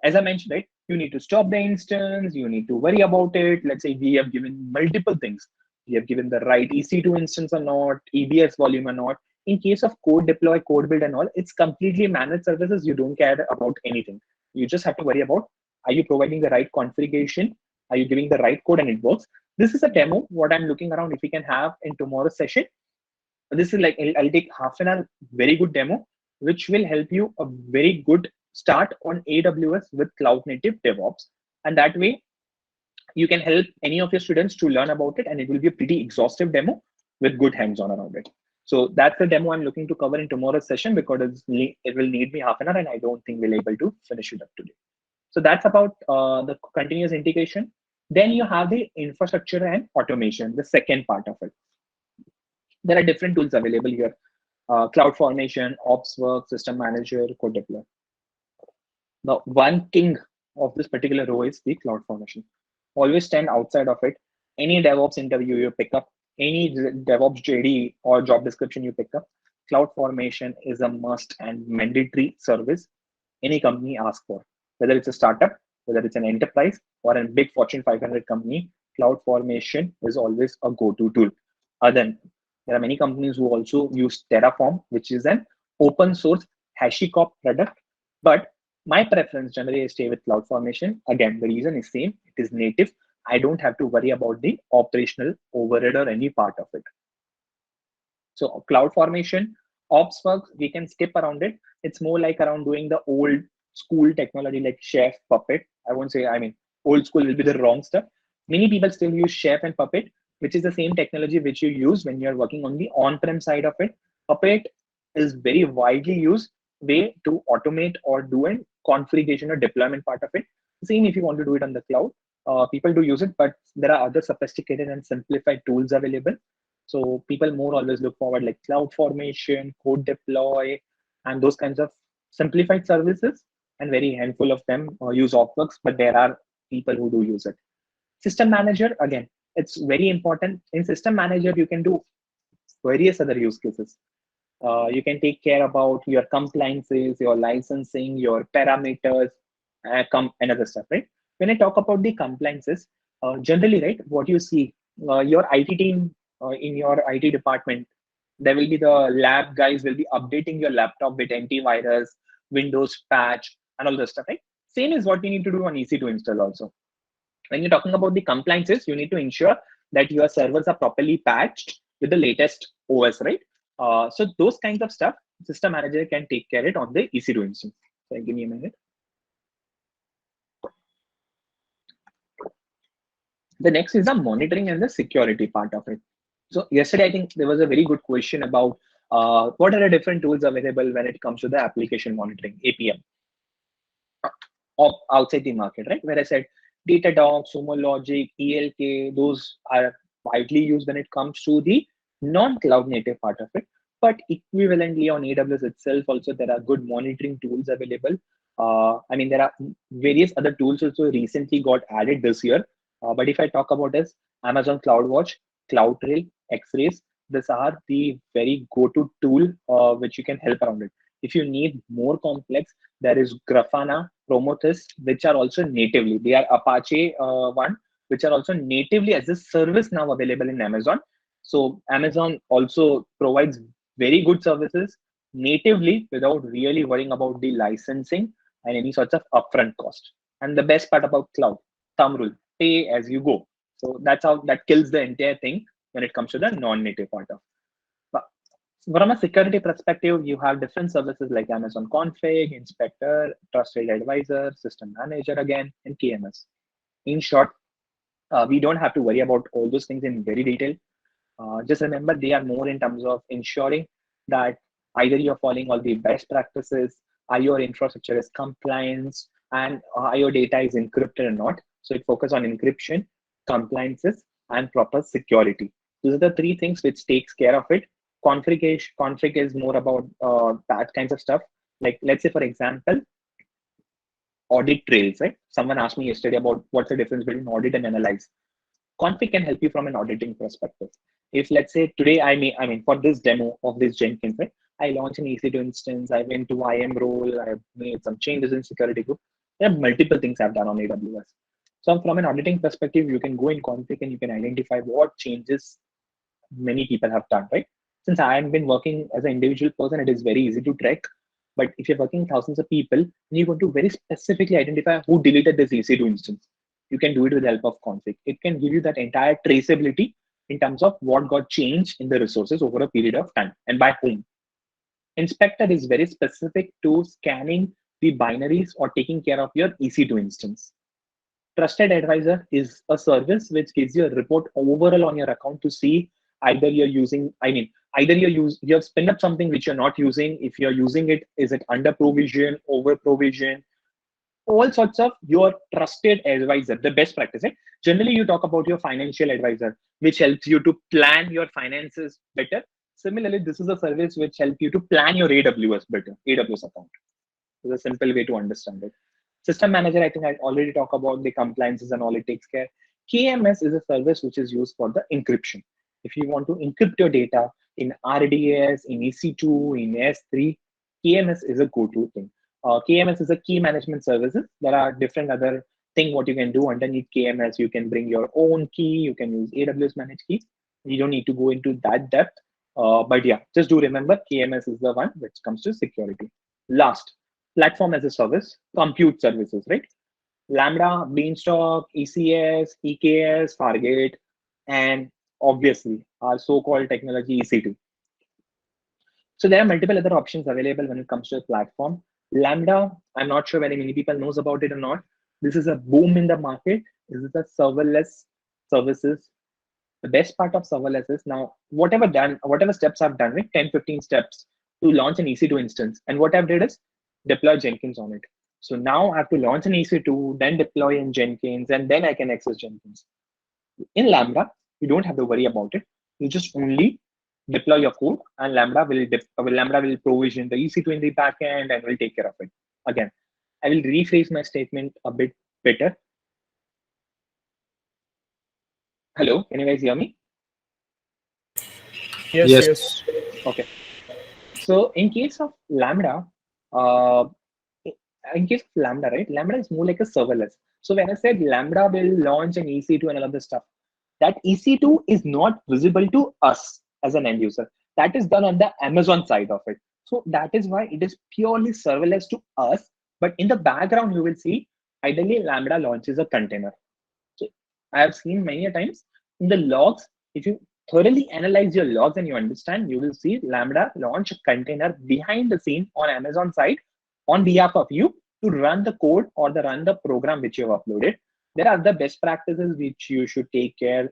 S1: As I mentioned, right, you need to stop the instance, you need to worry about it. Let's say we have given multiple things. We have given the right EC2 instance or not, EBS volume or not. In case of code deploy, code build and all, it's completely managed services. You don't care about anything. You just have to worry about, are you providing the right configuration? Are you giving the right code and it works? This is a demo, what I'm looking around if we can have in tomorrow's session. This is like, I'll take half an hour, very good demo, which will help you a very good start on AWS with cloud native DevOps. And that way you can help any of your students to learn about it, and it will be a pretty exhaustive demo with good hands-on around it. So that's the demo I'm looking to cover in tomorrow's session, because it will need me half an hour and I don't think we'll able to finish it up today. So that's about the continuous integration. Then you have the infrastructure and automation, the second part of it. There are different tools available here. CloudFormation, OpsWorks, System Manager, Code Deploy. The one king of this particular row is the CloudFormation. Always stand outside of it. Any DevOps interview you pick up, any DevOps JD or job description you pick up, CloudFormation is a must and mandatory service any company asks for. Whether it's a startup, whether it's an enterprise or a big Fortune 500 company, CloudFormation is always a go-to tool. Then there are many companies who also use Terraform, which is an open source HashiCorp product. But my preference generally is stay with CloudFormation. Again, the reason is same. It is native. I don't have to worry about the operational overhead or any part of it. So CloudFormation, OpsWorks, we can skip around it. It's more like around doing the old school technology like Chef, Puppet. I won't say, I mean, old school will be the wrong stuff. Many people still use Chef and Puppet, which is the same technology which you use when you're working on the on-prem side of it. Puppet is very widely used way to automate or do a configuration or deployment part of it. Same if you want to do it on the cloud. People do use it, but there are other sophisticated and simplified tools available. So people more always look forward like CloudFormation, Code Deploy, and those kinds of simplified services. And very handful of them use OpsWorks, but there are people who do use it. System Manager, again, it's very important. In System Manager, you can do various other use cases. You can take care about your compliances, your licensing, your parameters, and other stuff, right? When I talk about the compliances, generally, right, what you see, your IT team in your IT department, there will be the lab guys will be updating your laptop with antivirus, Windows patch, and all this stuff, right? Same is what we need to do on EC2 install also. When you're talking about the compliances, you need to ensure that your servers are properly patched with the latest OS, right? So those kinds of stuff, System Manager can take care of it on the EC2 instance. So give me a minute. The next is the monitoring and the security part of it. So yesterday, I think there was a very good question about what are the different tools available when it comes to the application monitoring, APM, outside the market, right? Where I said Datadog, Sumo Logic, ELK, those are widely used when it comes to the non-cloud native part of it. But equivalently on AWS itself, also there are good monitoring tools available. I mean, there are various other tools also recently got added this year. But if I talk about this, Amazon CloudWatch, CloudTrail, X-Rays, these are the very go-to tool which you can help around it. If you need more complex, there is Grafana, Prometheus, which are also natively. They are Apache one, which are also natively as a service now available in Amazon. So Amazon also provides very good services natively without really worrying about the licensing and any sorts of upfront cost. And the best part about cloud, thumb rule, pay as you go. So that's how that kills the entire thing when it comes to the non-native part of. But from a security perspective, you have different services like Amazon Config, Inspector, Trusted Advisor, System Manager again, and KMS. In short, we don't have to worry about all those things in very detail. Just remember, they are more in terms of ensuring that either you're following all the best practices, your infrastructure is compliance, and your data is encrypted or not. So it focuses on encryption, compliances, and proper security. These are the three things which takes care of it. Config is more about that kinds of stuff. Like let's say, for example, audit trails, right? Someone asked me yesterday about what's the difference between audit and analyze. Config can help you from an auditing perspective. If let's say today I mean for this demo of this Jenkins, right? I launched an EC2 instance, I went to IAM role, I made some changes in security group. There are multiple things I've done on AWS. So from an auditing perspective, you can go in config and you can identify what changes many people have done, right? Since I have been working as an individual person, it is very easy to track. But if you're working thousands of people, you want to very specifically identify who deleted this EC2 instance. You can do it with the help of config. It can give you that entire traceability in terms of what got changed in the resources over a period of time and by whom. Inspector is very specific to scanning the binaries or taking care of your EC2 instance. Trusted Advisor is a service which gives you a report overall on your account to see either you're using, either you have spin up something which you're not using. If you're using it, is it under provision, over provision, all sorts of your trusted advisor, the best practice. Right? Generally, you talk about your financial advisor, which helps you to plan your finances better. Similarly, this is a service which helps you to plan your AWS better, AWS account. It's a simple way to understand it. System manager, I think I already talked about the compliances and all it takes care. KMS is a service which is used for the encryption. If you want to encrypt your data in RDS, in EC2, in S3, KMS is a go-to thing. KMS is a key management services. There are different other things what you can do underneath KMS. You can bring your own key. You can use AWS managed key. You don't need to go into that depth. But yeah, just do remember KMS is the one which comes to security. Last, platform as a service, compute services, right? Lambda, Beanstalk, ECS, EKS, Fargate, and obviously our so-called technology EC2. So there are multiple other options available when it comes to a platform. Lambda, I'm not sure very many people knows about it or not. This is a boom in the market. This is a serverless services. The best part of serverless is now whatever steps I've done, right? 10, 15 steps to launch an EC2 instance. And what I've did is deploy Jenkins on it. So now I have to launch an EC2, then deploy in Jenkins, and then I can access Jenkins. In Lambda, you don't have to worry about it. You just only deploy your code, and Lambda will provision the EC2 in the backend and will take care of it. Again, I will rephrase my statement a bit better. Hello, can you guys hear me?
S2: Yes.
S1: Okay. So in case of Lambda, right? Lambda is more like a serverless. So when I said Lambda will launch an EC2 and all of this stuff, that EC2 is not visible to us as an end user. That is done on the Amazon side of it. So that is why it is purely serverless to us. But in the background, you will see ideally Lambda launches a container. So I have seen many times in the logs, if you thoroughly analyze your logs and you understand, you will see Lambda launch a container behind the scene on Amazon side on behalf of you to run the code or run the program which you have uploaded. There are the best practices which you should take care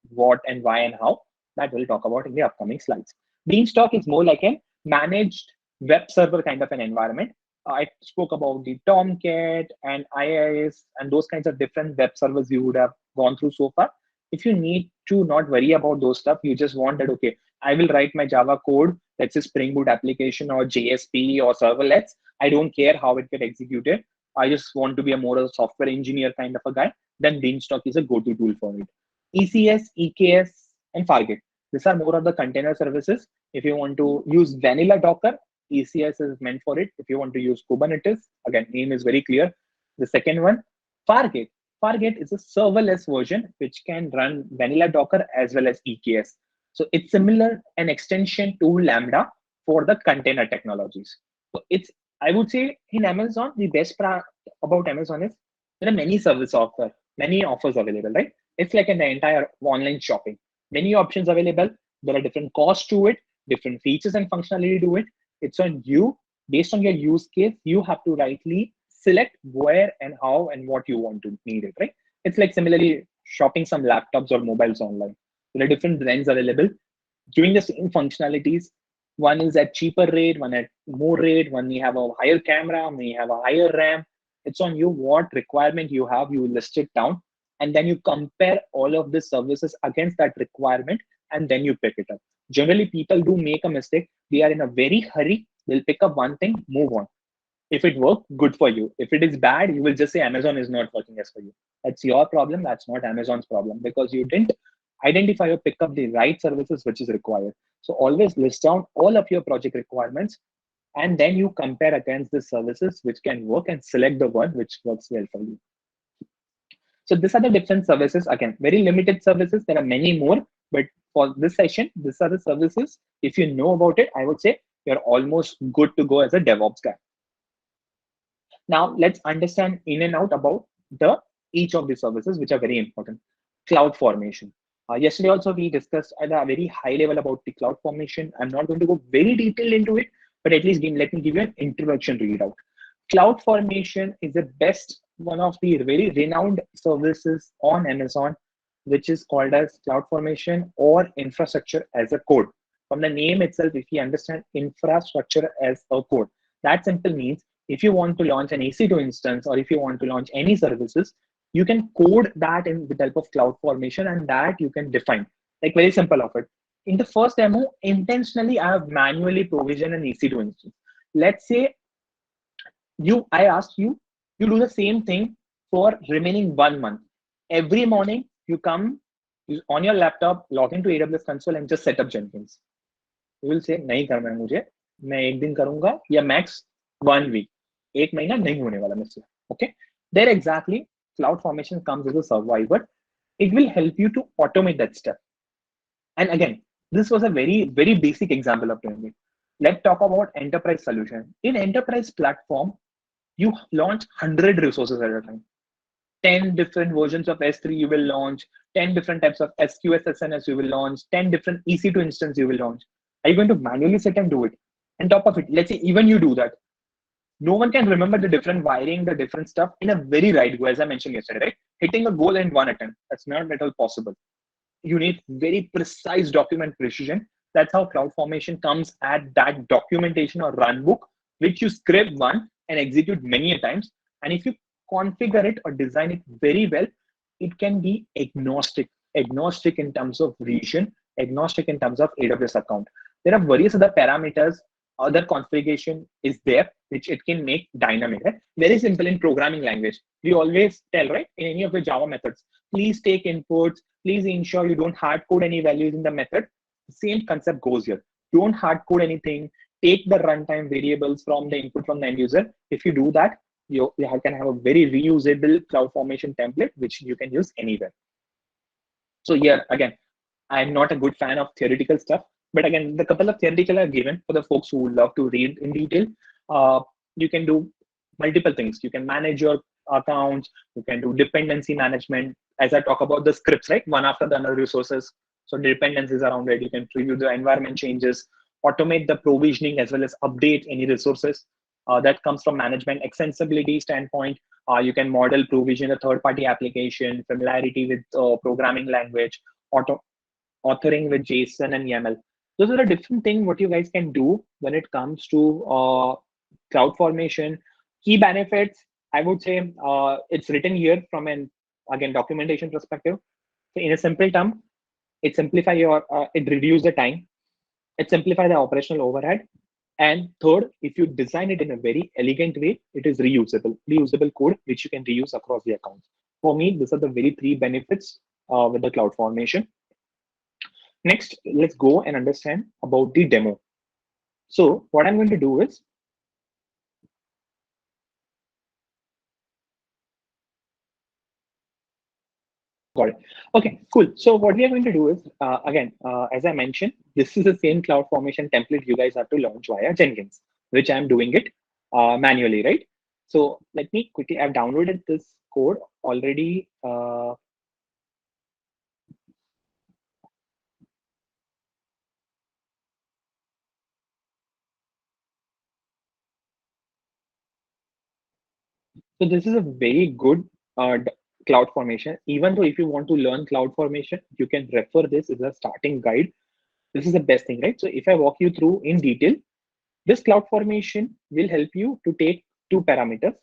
S1: what and why and how that we'll talk about in the upcoming slides. Beanstalk is more like a managed web server kind of an environment. I spoke about the Tomcat and IIS and those kinds of different web servers you would have gone through so far. If you need to not worry about those stuff, you just want that, okay, I will write my Java code, let's say Spring Boot application or JSP or serverlets. I don't care how it gets executed. I just want to be a more software engineer kind of a guy. Then Beanstalk is a go-to tool for it. ECS, EKS, and Fargate. These are more of the container services. If you want to use vanilla Docker, ECS is meant for it. If you want to use Kubernetes, again, name is very clear. The second one, Fargate. Fargate is a serverless version which can run vanilla Docker as well as EKS. So it's similar, an extension to Lambda for the container technologies. So it's, I would say in Amazon, the best part about Amazon is there are many offers available, right? It's like an entire online shopping. Many options available. There are different costs to it, different features and functionality to it. It's on you. Based on your use case, you have to rightly select where and how and what you want to need it, right? It's like similarly shopping some laptops or mobiles online. There are different brands available doing the same functionalities. One is at cheaper rate, one at more rate, one may have a higher camera, may have a higher RAM. It's on you what requirement you have, you list it down, and then you compare all of the services against that requirement, and then you pick it up. Generally, people do make a mistake. They are in a very hurry, they'll pick up one thing, move on. If it worked, good for you. If it is bad, you will just say Amazon is not working as for you. That's your problem. That's not Amazon's problem because you didn't identify or pick up the right services which is required. So always list down all of your project requirements and then you compare against the services which can work and select the one which works well for you. So these are the different services. Again, very limited services. There are many more, but for this session, these are the services. If you know about it, I would say you're almost good to go as a DevOps guy. Now let's understand in and out about the each of the services which are very important. Cloud formation. Yesterday also we discussed at a very high level about the cloud formation. I'm not going to go very detailed into it, but at least let me give you an introduction readout. Cloud formation is the best, one of the very renowned services on Amazon, which is called as cloud formation or infrastructure as a code. From the name itself, if you understand infrastructure as a code, that simple means if you want to launch an EC2 instance or if you want to launch any services, you can code that in with the help of cloud formation and that you can define. Like very simple of it. In the first demo, intentionally I have manually provisioned an EC2 instance. Let's say I asked you, you do the same thing for remaining 1 month. Every morning you come on your laptop, log into AWS console and just set up Jenkins. You will say, नहीं करना है मुझे, मैं एक दिन करूंगा या max 1 week. एक महीना नहीं होने वाला मुझसे. Okay? There exactly, cloud formation comes as a survivor. It will help you to automate that step. And again, this was a very, very basic example of doing it. Let's talk about enterprise solution. In enterprise platform, you launch 100 resources at a time. 10 different versions of S3 you will launch, 10 different types of SQS SNS you will launch, 10 different EC2 instance you will launch. Are you going to manually sit and do it? On top of it, let's say even you do that. No one can remember the different wiring, the different stuff in a very right way, as I mentioned yesterday, right? Hitting a goal in one attempt. That's not at all possible. You need very precise document precision. That's how CloudFormation comes at that documentation or runbook, which you script one and execute many a times. And if you configure it or design it very well, it can be agnostic in terms of region, agnostic in terms of AWS account. There are various other parameters, other configuration is there, which it can make dynamic. Right? Very simple in programming language. We always tell, right, in any of the Java methods, please take inputs, please ensure you don't hard code any values in the method. Same concept goes here. Don't hard code anything. Take the runtime variables from the input from the end user. If you do that, you can have a very reusable CloudFormation template, which you can use anywhere. So here, again, I'm not a good fan of theoretical stuff, but again, the couple of theoretical are given for the folks who love to read in detail. You can do multiple things. You can manage your accounts. You can do dependency management. As I talk about the scripts, right? One after the other resources. So dependencies around it. You can preview the environment changes, automate the provisioning as well as update any resources. That comes from management extensibility standpoint. You can model provision a third-party application, familiarity with programming language, authoring with JSON and YAML. Those are the different things what you guys can do when it comes to cloud formation. Key benefits, I would say it's written here from an, again, documentation perspective. So in a simple term, it simplify your, it reduce the time, it simplify the operational overhead. And third, if you design it in a very elegant way, it is reusable code, which you can reuse across the accounts. For me, these are the very three benefits with the cloud formation. Next, let's go and understand about the demo. So what I'm going to do is, Got it. Okay, cool. So what we are going to do is, again, as I mentioned, this is the same cloud formation template you guys have to launch via Jenkins, which I'm doing it manually, right? So let me quickly, I've downloaded this code already. So this is a very good cloud formation. Even though if you want to learn cloud formation, you can refer this as a starting guide. This is the best thing, right? So if I walk you through in detail, this cloud formation will help you to take two parameters,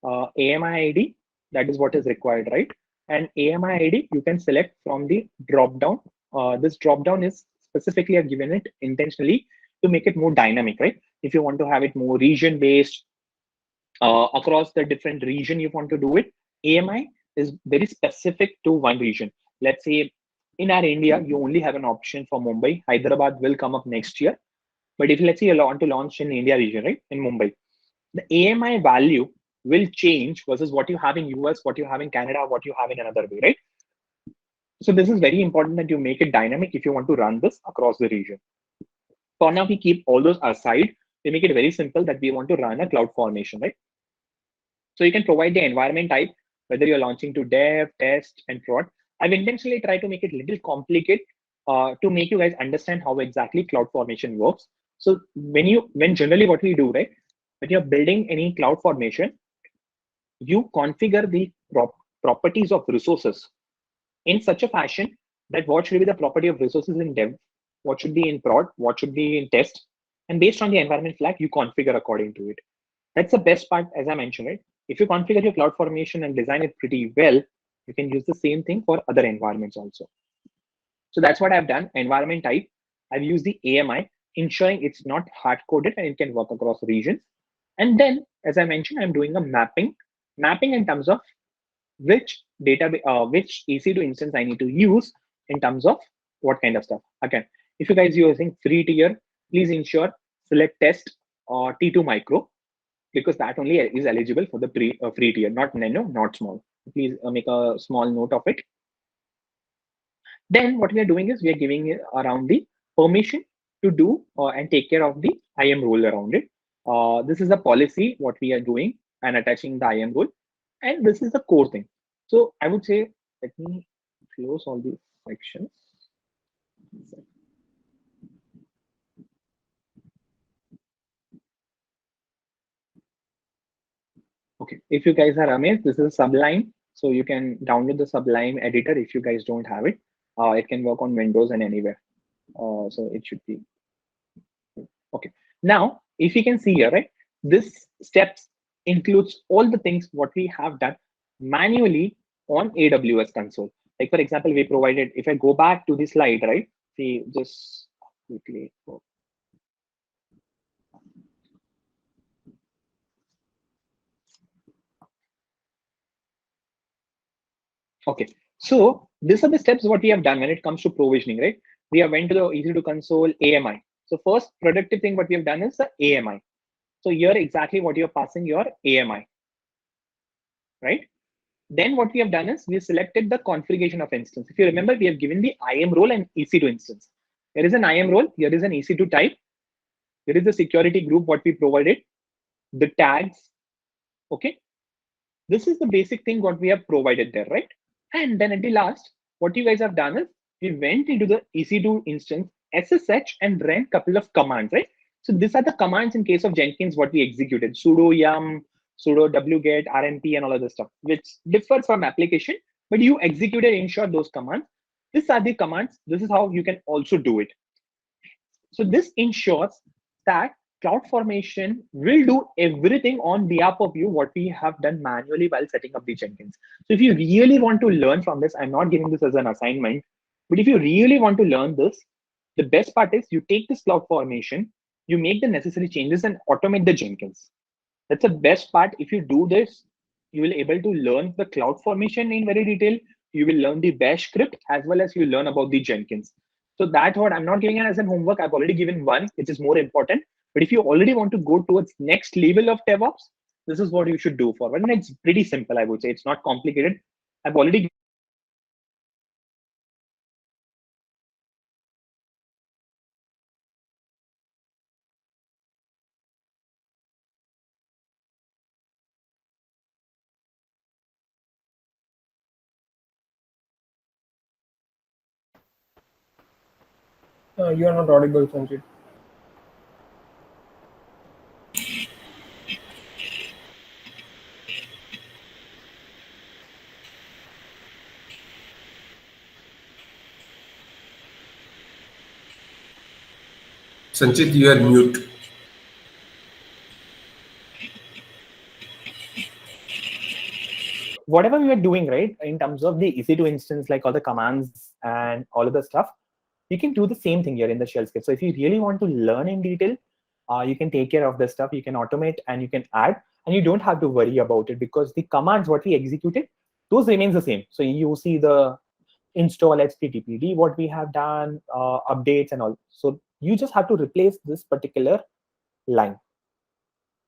S1: AMI ID, that is what is required, right? And AMI ID, you can select from the drop down. This drop down is specifically I've given it intentionally to make it more dynamic, right? If you want to have it more region based, across the different region you want to do it, AMI is very specific to one region. Let's say in our India, you only have an option for Mumbai. Hyderabad will come up next year. But if let's say you want to launch in India region, right, in Mumbai, the AMI value will change versus what you have in US, what you have in Canada, what you have in another way, right? So this is very important that you make it dynamic if you want to run this across the region. For now, we keep all those aside. We make it very simple that we want to run a cloud formation, right? So you can provide the environment type, whether you're launching to dev, test, and prod. I've intentionally tried to make it a little complicated to make you guys understand how exactly cloud formation works. So when generally what we do, right, when you're building any cloud formation, you configure the properties of resources in such a fashion that what should be the property of resources in dev, what should be in prod, what should be in test, and based on the environment flag, you configure according to it. That's the best part, as I mentioned, right? If you configure your cloud formation and design it pretty well, you can use the same thing for other environments also. So that's what I've done. Environment type, I've used the AMI, ensuring it's not hard coded and it can work across regions. And then, as I mentioned, I'm doing a mapping in terms of which which EC2 instance I need to use in terms of what kind of stuff. Again, if you guys are using free tier, please ensure select test or T2 micro, because that only is eligible for the free tier, not nano, not small. Please make a small note of it. Then what we are doing is we are giving it around the permission to do and take care of the IAM role around it. This is a policy, what we are doing and attaching the IAM role. And this is the core thing. So I would say, let me close all these sections. Okay, if you guys are amazed, this is Sublime. So you can download the Sublime editor if you guys don't have it. It can work on Windows and anywhere. So it should be okay. Now, if you can see here, right, this steps includes all the things what we have done manually on AWS console. Like for example, we provided, if I go back to the slide, right, see just quickly. Okay, so these are the steps what we have done when it comes to provisioning, right? We have went to the EC2 console AMI. So first productive thing what we have done is the AMI. So here exactly what you're passing your AMI, right? Then what we have done is we selected the configuration of instance. If you remember, we have given the IAM role and EC2 instance. Here is an IAM role, here is an EC2 type. Here is the security group what we provided, the tags, okay? This is the basic thing what we have provided there, right? And then at the last, what you guys have done is we went into the EC2 instance, SSH, and ran a couple of commands, right? So these are the commands in case of Jenkins what we executed: sudo yum, sudo wget, rmp, and all other stuff, which differs from application, but you executed in short those commands. These are the commands. This is how you can also do it. So this ensures that CloudFormation will do everything on behalf of you what we have done manually while setting up the Jenkins. So if you really want to learn from this, I'm not giving this as an assignment, but if you really want to learn this, the best part is you take this CloudFormation, you make the necessary changes and automate the Jenkins. That's the best part. If you do this, you will able to learn the CloudFormation in very detail. You will learn the bash script as well as you learn about the Jenkins. So that's what I'm not giving it as a homework. I've already given one, which is more important. But if you already want to go towards next level of DevOps, this is what you should do for. And it's pretty simple, I would say. It's not complicated. I've already
S2: You are not audible, Sanjit.
S3: Sanchit, you are mute.
S1: Whatever we were doing, right, in terms of the EC2 instance, like all the commands and all of the stuff, you can do the same thing here in the shell script. So if you really want to learn in detail, you can take care of this stuff. You can automate and you can add, and you don't have to worry about it because the commands what we executed, those remains the same. So you see the install httpd, what we have done, updates and all. So you just have to replace this particular line.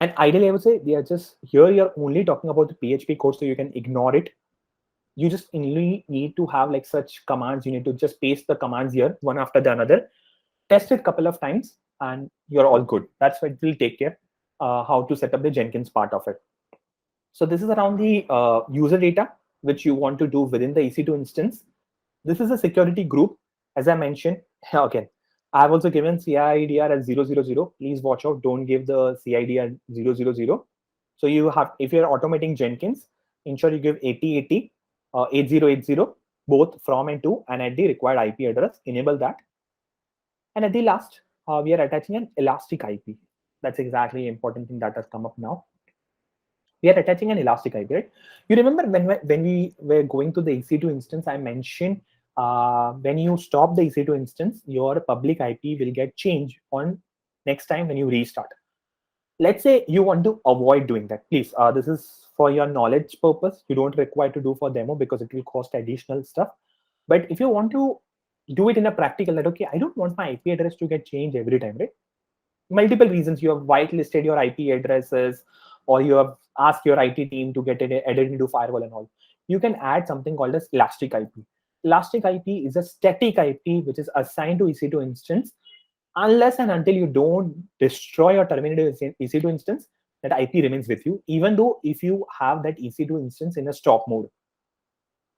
S1: And ideally, I would say they are just here. You're only talking about the PHP code, so you can ignore it. You just only need to have like such commands. You need to just paste the commands here one after the another, test it a couple of times, and you're all good. That's what will take care how to set up the Jenkins part of it. So this is around the user data, which you want to do within the EC2 instance. This is a security group. As I mentioned, again, I've also given CIDR as 000. Please watch out. Don't give the CIDR 000. So you have, if you're automating Jenkins, ensure you give 8080, 8080, both from and to, and at the required IP address, enable that. And at the last, we are attaching an elastic IP. That's exactly important thing that has come up now. We are attaching an elastic IP, right? You remember when we were going to the EC2 instance, I mentioned when you stop the EC2 instance, your public IP will get changed on next time when you restart. Let's say you want to avoid doing that. Please, this is for your knowledge purpose. You don't require to do for demo because it will cost additional stuff. But if you want to do it in a practical, that okay, I don't want my IP address to get changed every time, right? Multiple reasons. You have whitelisted your IP addresses, or you have asked your IT team to get it added into firewall and all. You can add something called as elastic IP. Elastic IP is a static IP which is assigned to EC2 instance. Unless and until you don't destroy or terminate your EC2 instance, that IP remains with you, even though if you have that EC2 instance in a stop mode.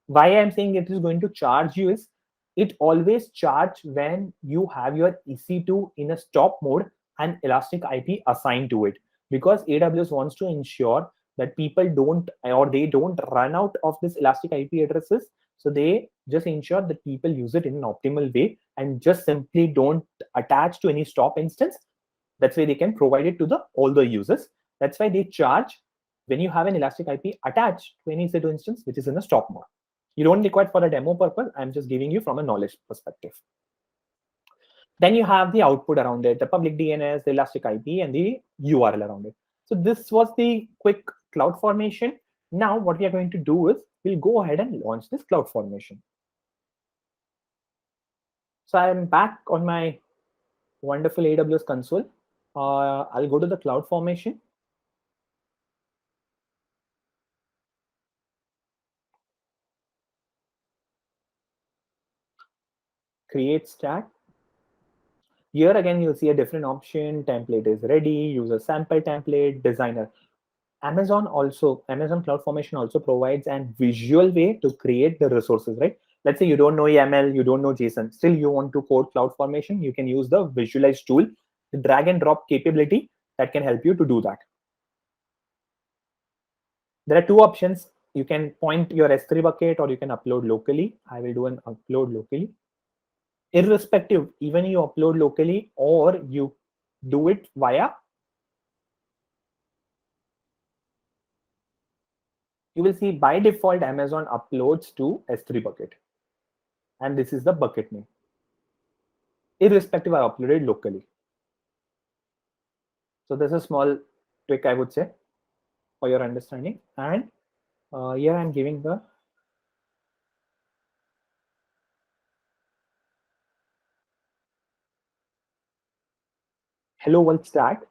S1: Why I'm saying it is going to charge you is it always charge when you have your EC2 in a stop mode and elastic IP assigned to it, because AWS wants to ensure that people don't, or they don't run out of this elastic IP addresses. So they just ensure that people use it in an optimal way and just simply don't attach to any stop instance. That's why they can provide it to the all the users. That's why they charge when you have an elastic IP attached to any EC2 instance which is in a stop mode. You don't require it for a demo purpose. I'm just giving you from a knowledge perspective. Then you have the output around it, the public DNS, the elastic IP, and the URL around it. So this was the quick CloudFormation. Now what we are going to do is we'll go ahead and launch this CloudFormation. So I'm back on my wonderful AWS console. I'll go to the CloudFormation. Create stack. Here again, you'll see a different option. Template is ready, user sample template, designer. Amazon CloudFormation also provides a visual way to create the resources, right? Let's say you don't know YAML, you don't know JSON, still you want to code CloudFormation, you can use the visualize tool, the drag and drop capability that can help you to do that. There are two options. You can point your S3 bucket or you can upload locally. I will do an upload locally. Irrespective, even you upload locally or you do it via, you will see by default Amazon uploads to S3 bucket. And this is the bucket name. Irrespective, I uploaded locally. So there's a small trick, I would say, for your understanding. And here I'm giving the hello world stack.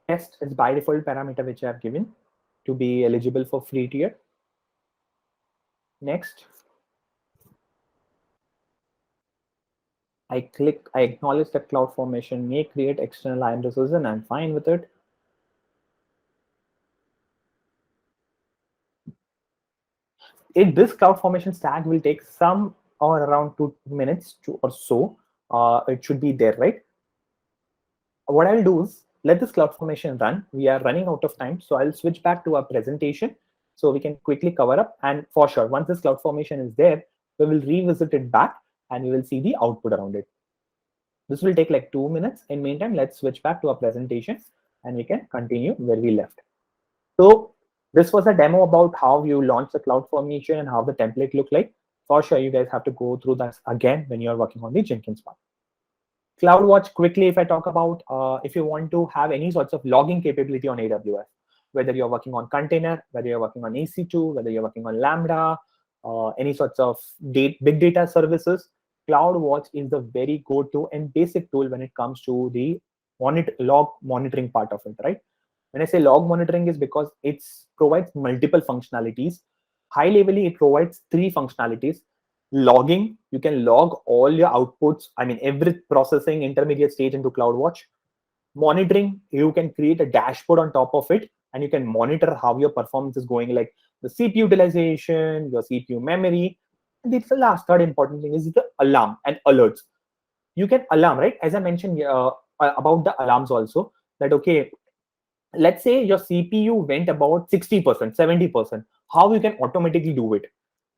S1: Test is by default parameter which I have given to be eligible for free tier. Next. I acknowledge that CloudFormation may create external IAM resources and I'm fine with it. This CloudFormation stack will take some
S4: or around 2 minutes or so. It should be there, right? What I'll do is let this CloudFormation run. We are running out of time, so I'll switch back to our presentation so we can quickly cover up. And for sure, once this CloudFormation is there, we will revisit it back and we will see the output around it. This will take like 2 minutes. In meantime, let's switch back to our presentation and we can continue where we left. So this was a demo about how you launch the CloudFormation and how the template looked like. For sure, you guys have to go through that again when you're working on the Jenkins part. CloudWatch, quickly, if I talk about, if you want to have any sorts of logging capability on AWS, whether you're working on container, whether you're working on EC2, whether you're working on Lambda, any sorts of big data services, CloudWatch is the very go-to and basic tool when it comes to the log monitoring part of it, right? When I say log monitoring is because it provides multiple functionalities. High levelly, it provides 3 functionalities. Logging, you can log all your outputs, I mean, every processing intermediate stage into CloudWatch. Monitoring, you can create a dashboard on top of it, and you can monitor how your performance is going, like the CPU utilization, your CPU memory. And the last, third important thing is the alarm and alerts. You can alarm, right? As I mentioned about the alarms also, that, okay, let's say your CPU went about 60%, 70%, how you can automatically do it.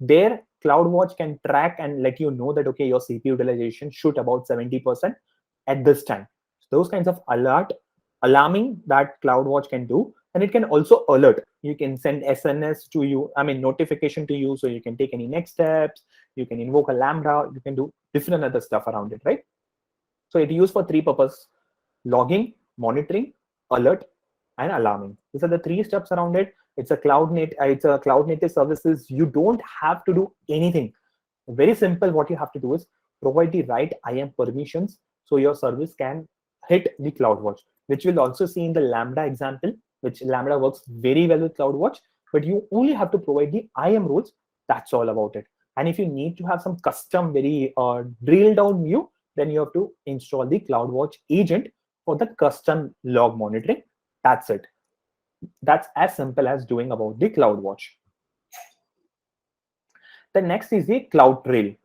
S4: There, CloudWatch can track and let you know that, okay, your CPU utilization should about 70% at this time. So those kinds of alarming that CloudWatch can do. And it can also alert. You can send SNS to you, I mean, notification to you, so you can take any next steps. You can invoke a Lambda. You can do different other stuff around it, right? So it is used for 3 purposes: logging, monitoring, alert, and alarming. These are the 3 steps around it. It's a cloud native services. You don't have to do anything. Very simple. What you have to do is provide the right IAM permissions so your service can hit the CloudWatch, which we'll also see in the Lambda example, which Lambda works very well with CloudWatch, but you only have to provide the IAM roles. That's all about it. And if you need to have some custom, very drill down view, then you have to install the CloudWatch agent for the custom log monitoring. That's it. That's as simple as doing about the CloudWatch. The next is the CloudTrail.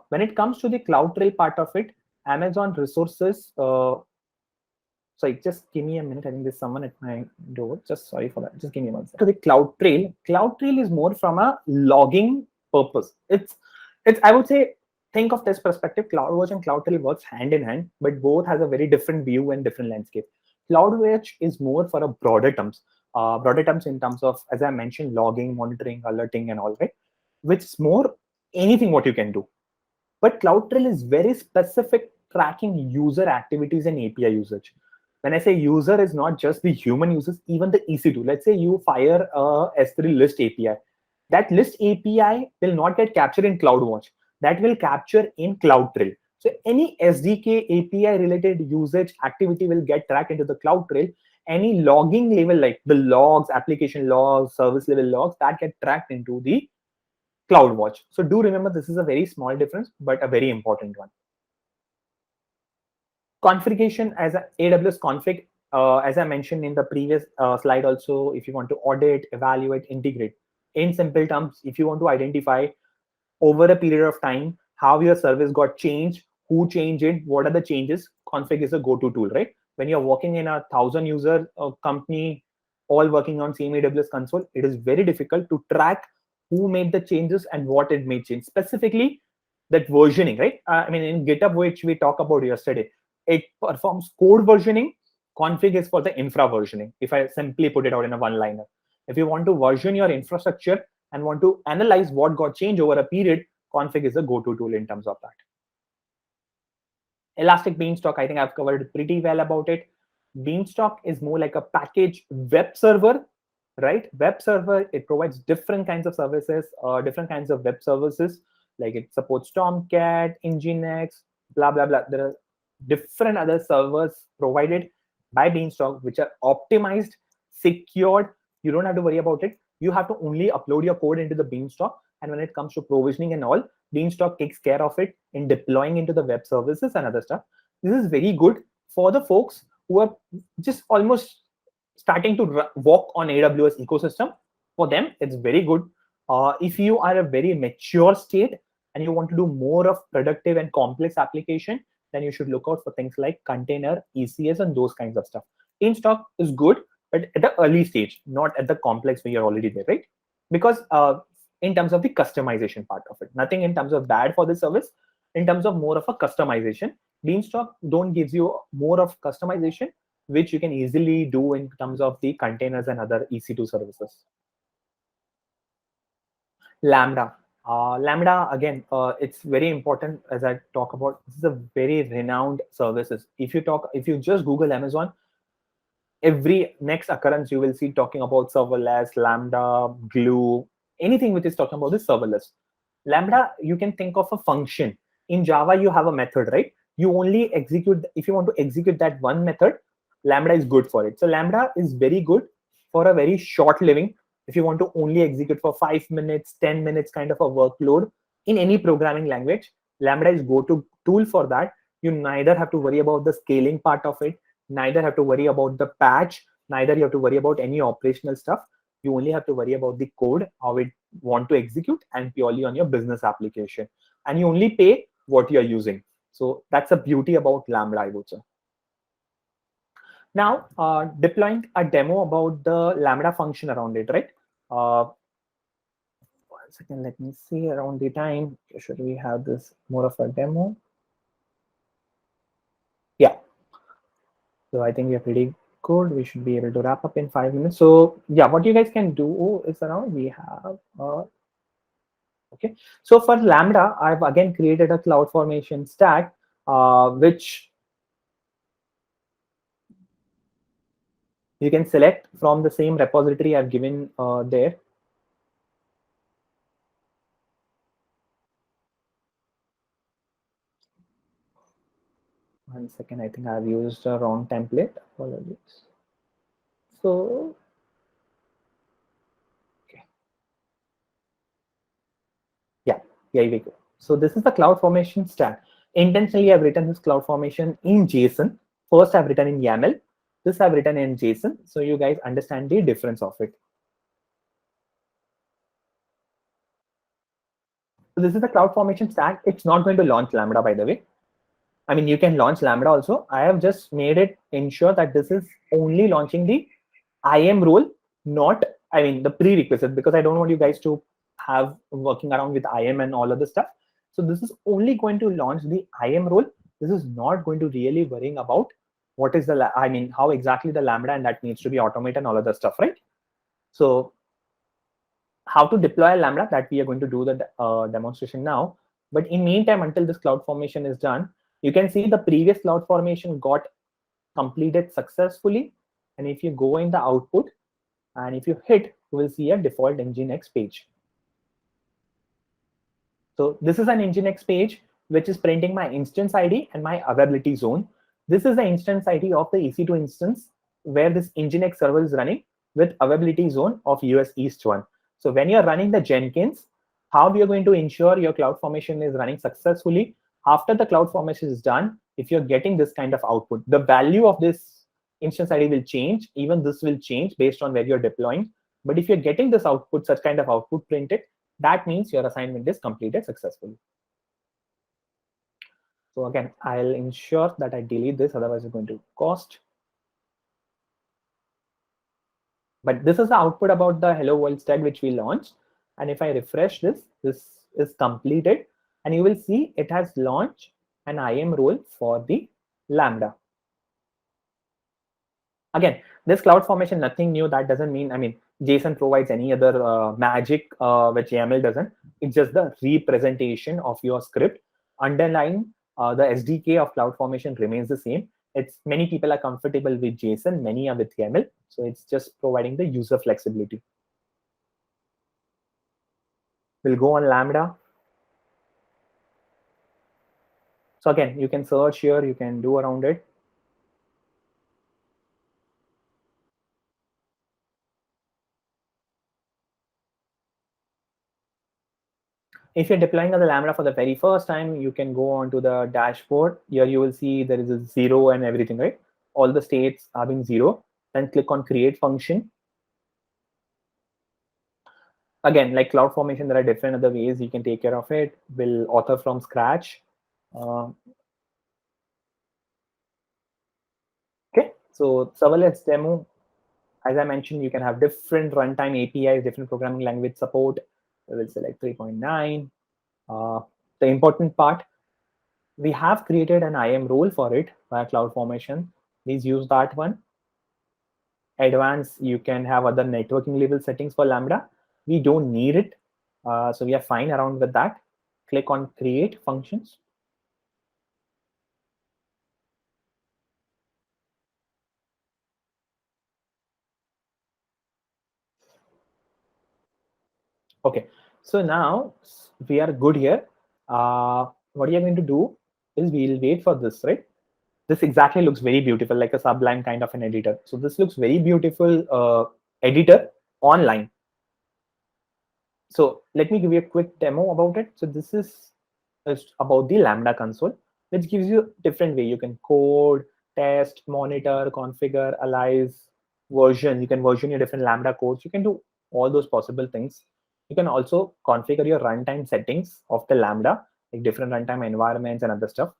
S4: When it comes to the CloudTrail part of it, Amazon resources. Sorry, just give me a minute. I think there's someone at my door. Just sorry for that. Just give me 1 second. To the CloudTrail. CloudTrail is more from a logging purpose. It's. I would say, think of this perspective. CloudWatch and CloudTrail works hand in hand, but both has a very different view and different landscape. CloudWatch is more for a broader terms in terms of, as I mentioned, logging, monitoring, alerting, and all, right? Which is more anything what you can do. But CloudTrail is very specific, tracking user activities and API usage. When I say user, is not just the human users, even the EC2. Let's say you fire a S3 list API. That list API will not get captured in CloudWatch. That will capture in CloudTrail. So any SDK API related usage activity will get tracked into the CloudTrail. Any logging level, like the logs, application logs, service level logs, that get tracked into the CloudWatch. So do remember, this is a very small difference, but a very important one. Configuration as a AWS config, as I mentioned in the previous slide also, if you want to audit, evaluate, integrate. In simple terms, if you want to identify over a period of time how your service got changed, who changed it, what are the changes, config is a go-to tool, right? When you're working in a 1,000-user company, all working on same AWS console, it is very difficult to track who made the changes and what it may change. Specifically, that versioning, right? I mean, in GitHub, which we talked about yesterday, it performs code versioning. Config is for the infra versioning, if I simply put it out in a one-liner. If you want to version your infrastructure and want to analyze what got changed over a period, config is a go-to tool in terms of that. Elastic Beanstalk, I think I've covered pretty well about it. Beanstalk is more like a package web server, right? Web server, it provides different kinds of services, different kinds of web services, like it supports Tomcat, Nginx, blah, blah, blah. There are different other servers provided by Beanstalk, which are optimized, secured. You don't have to worry about it. You have to only upload your code into the Beanstalk. And when it comes to provisioning and all, Beanstalk takes care of it in deploying into the web services and other stuff. This is very good for the folks who are just almost starting to walk on AWS ecosystem. For them, it's very good. If you are a very mature state and you want to do more of productive and complex application, then you should look out for things like container, ECS, and those kinds of stuff. Beanstalk is good, but at the early stage, not at the complex where you're already there, right? Because in terms of the customization part of it, nothing in terms of bad for the service, in terms of more of a customization. Beanstalk don't gives you more of customization, which you can easily do in terms of the containers and other EC2 services. Lambda. Lambda, again, it's very important as I talk about. This is a very renowned services. If you just Google Amazon, every next occurrence you will see talking about serverless, Lambda, Glue, anything which is talking about this serverless. Lambda, you can think of a function. In Java, you have a method, right? You only execute, if you want to execute that one method, Lambda is good for it. So Lambda is very good for a very short living. If you want to only execute for 5 minutes, 10 minutes kind of a workload in any programming language, Lambda is go-to tool for that. You neither have to worry about the scaling part of it, neither have to worry about the patch, neither you have to worry about any operational stuff. You only have to worry about the code, how it want to execute, and purely on your business application. And you only pay what you're using. So that's the beauty about Lambda, I would say. Now, deploying a demo about the Lambda function around it, right? 1 second, let me see around the time. Should we have this more of a demo? Yeah. So I think we are pretty good. We should be able to wrap up in 5 minutes. So yeah, what you guys can do is around we have, okay. So for Lambda, I've again created a CloudFormation stack, which you can select from the same repository I've given there. One second, I think I've used a wrong template. Apologies. So, okay. Yeah, here we go. So this is the CloudFormation stack. Intentionally, I've written this CloudFormation in JSON. First, I've written in YAML. This I've written in JSON, so you guys understand the difference of it. So this is the CloudFormation stack. It's not going to launch Lambda, by the way. I mean, you can launch Lambda also. I have just made it ensure that this is only launching the IAM role, not, I mean, the prerequisite, because I don't want you guys to have working around with IAM and all of the stuff. So this is only going to launch the IAM role. This is not going to really worrying about what is the, I mean, how exactly the Lambda and that needs to be automated and all of the stuff, right? So how to deploy a Lambda, that we are going to do the demonstration now. But in meantime, until this CloudFormation is done, you can see the previous CloudFormation got completed successfully. And if you go in the output and if you hit, you will see a default Nginx page. So this is an Nginx page, which is printing my instance ID and my availability zone. This is the instance ID of the EC2 instance where this Nginx server is running with availability zone of US East 1. So when you're running the Jenkins, how you're going to ensure your CloudFormation is running successfully? After the CloudFormation is done, if you're getting this kind of output, the value of this instance ID will change. Even this will change based on where you're deploying. But if you're getting this output, such kind of output printed, that means your assignment is completed successfully. So again, I'll ensure that I delete this, otherwise it's going to cost. But this is the output about the Hello World stack which we launched. And if I refresh this, this is completed. And you will see it has launched an IAM role for the Lambda. Again, this CloudFormation, nothing new. That doesn't mean, I mean, JSON provides any other magic which YAML doesn't. It's just the representation of your script. Underlying the SDK of CloudFormation remains the same. It's many people are comfortable with JSON, many are with YAML. So it's just providing the user flexibility. We'll go on Lambda. So again, you can search here, you can do around it. If you're deploying the Lambda for the very first time, you can go onto the dashboard. Here you will see there is a 0 and everything, right? All the states are being 0. Then click on create function. Again, like CloudFormation, there are different other ways you can take care of it. We'll author from scratch. Okay, so serverless demo, as I mentioned, you can have different runtime APIs, different programming language support. We will select 3.9. The important part, we have created an IAM role for it via CloudFormation. Please use that one. Advanced, you can have other networking level settings for Lambda. We don't need it. So we are fine around with that. Click on create functions. Okay, so now we are good here. What you're going to do is we'll wait for this, right? This exactly looks very beautiful, like a Sublime kind of an editor. So this looks very beautiful editor online. So let me give you a quick demo about it. So this is about the Lambda console, which gives you different way. You can code, test, monitor, configure, analyze, version. You can version your different Lambda codes. You can do all those possible things. You can also configure your runtime settings of the Lambda, like different runtime environments and other stuff.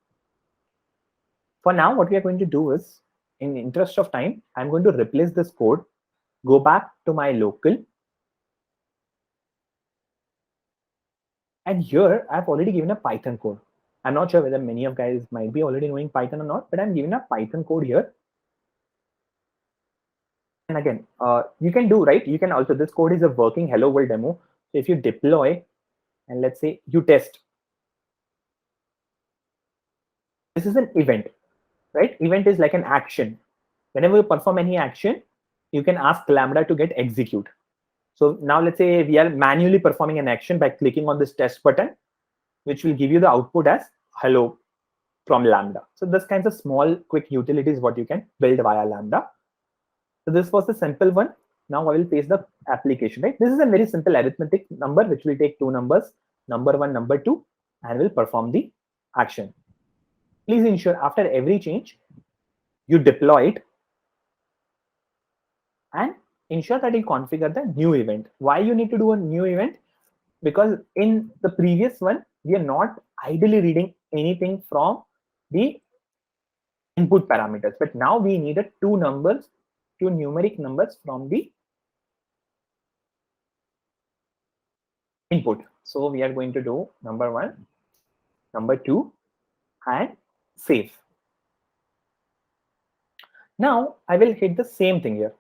S4: For now, what we are going to do is, in the interest of time, I'm going to replace this code, go back to my local. And here, I've already given a Python code. I'm not sure whether many of guys might be already knowing Python or not, but I'm giving a Python code here. And again, you can do, right? You can also, this code is a working hello world demo. So if you deploy, and let's say you test, this is an event, right? Event is like an action. Whenever you perform any action, you can ask Lambda to get execute. So now let's say we are manually performing an action by clicking on this test button, which will give you the output as hello from Lambda. So this kinds of small, quick utilities what you can build via Lambda. So this was the simple one. Now I will paste the application, right? This is a very simple arithmetic number, which will take two numbers, number 1, number 2, and will perform the action. Please ensure after every change, you deploy it and ensure that you configure the new event. Why you need to do a new event? Because in the previous one, we are not ideally reading anything from the input parameters, but now we needed two numeric numbers from the input. So we are going to do number 1, number 2, and save. Now I will hit the same thing here.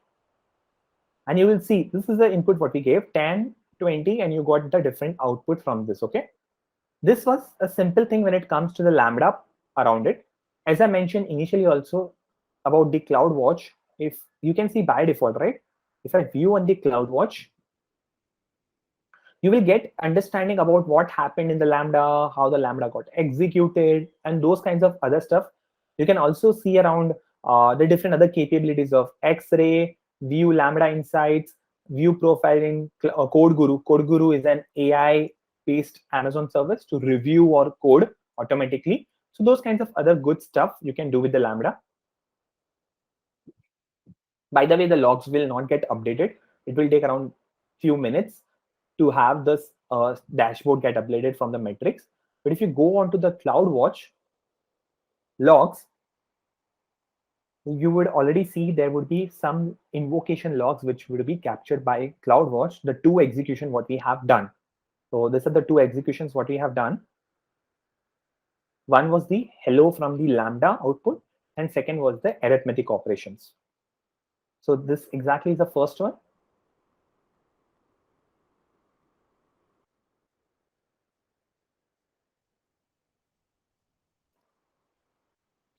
S4: And you will see this is the input what we gave, 10, 20, and you got the different output from this, okay? This was a simple thing when it comes to the Lambda around it. As I mentioned initially also about the CloudWatch, if you can see by default, right? If I view on the CloudWatch, you will get understanding about what happened in the Lambda, how the Lambda got executed, and those kinds of other stuff. You can also see around the different other capabilities of X-Ray, view Lambda insights, view profiling, CodeGuru. CodeGuru is an AI-based Amazon service to review or code automatically. So those kinds of other good stuff you can do with the Lambda. By the way, the logs will not get updated. It will take around few minutes to have this dashboard get updated from the metrics. But if you go on to the CloudWatch logs, you would already see there would be some invocation logs which would be captured by CloudWatch, the 2 execution what we have done. So these are the 2 executions what we have done. One was the hello from the Lambda output, and second was the arithmetic operations. So this exactly is the first one.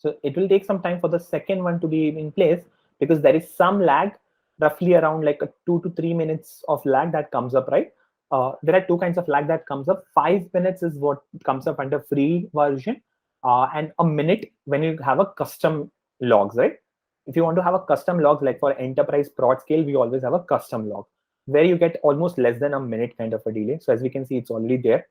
S4: So it will take some time for the second one to be in place because there is some lag, roughly around like a 2 to 3 minutes of lag that comes up, right? There are 2 kinds of lag that comes up. 5 minutes is what comes up under free version, and a minute when you have a custom logs, right? If you want to have a custom log, like for enterprise prod scale, we always have a custom log where you get almost less than a minute kind of a delay. So as we can see, it's already there.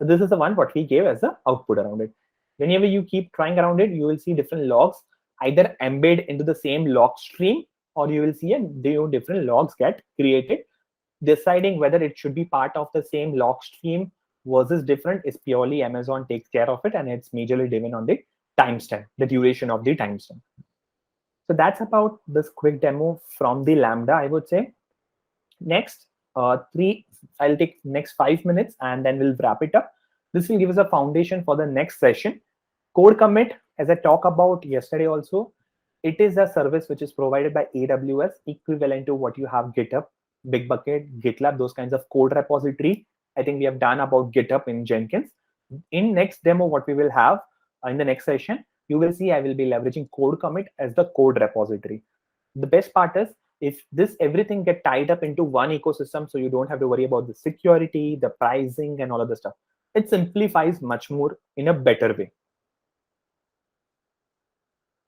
S4: So this is the one what we gave as the output around it. Whenever you keep trying around it, you will see different logs either embed into the same log stream, or you will see different logs get created Deciding whether it should be part of the same log stream versus different is purely Amazon takes care of it, and it's majorly driven on the timestamp, the duration of the timestamp. So that's about this quick demo from the Lambda, I would say. Next, I'll take next 5 minutes and then we'll wrap it up. This will give us a foundation for the next session. Code commit, as I talked about yesterday also, it is a service which is provided by AWS, equivalent to what you have GitHub, Bitbucket, GitLab, those kinds of code repository. I think we have done about GitHub in Jenkins. In next demo, what we will have in the next session, you will see I will be leveraging code commit as the code repository. The best part is if this everything get tied up into one ecosystem, so you don't have to worry about the security, the pricing, and all of the stuff. It simplifies much more in a better way.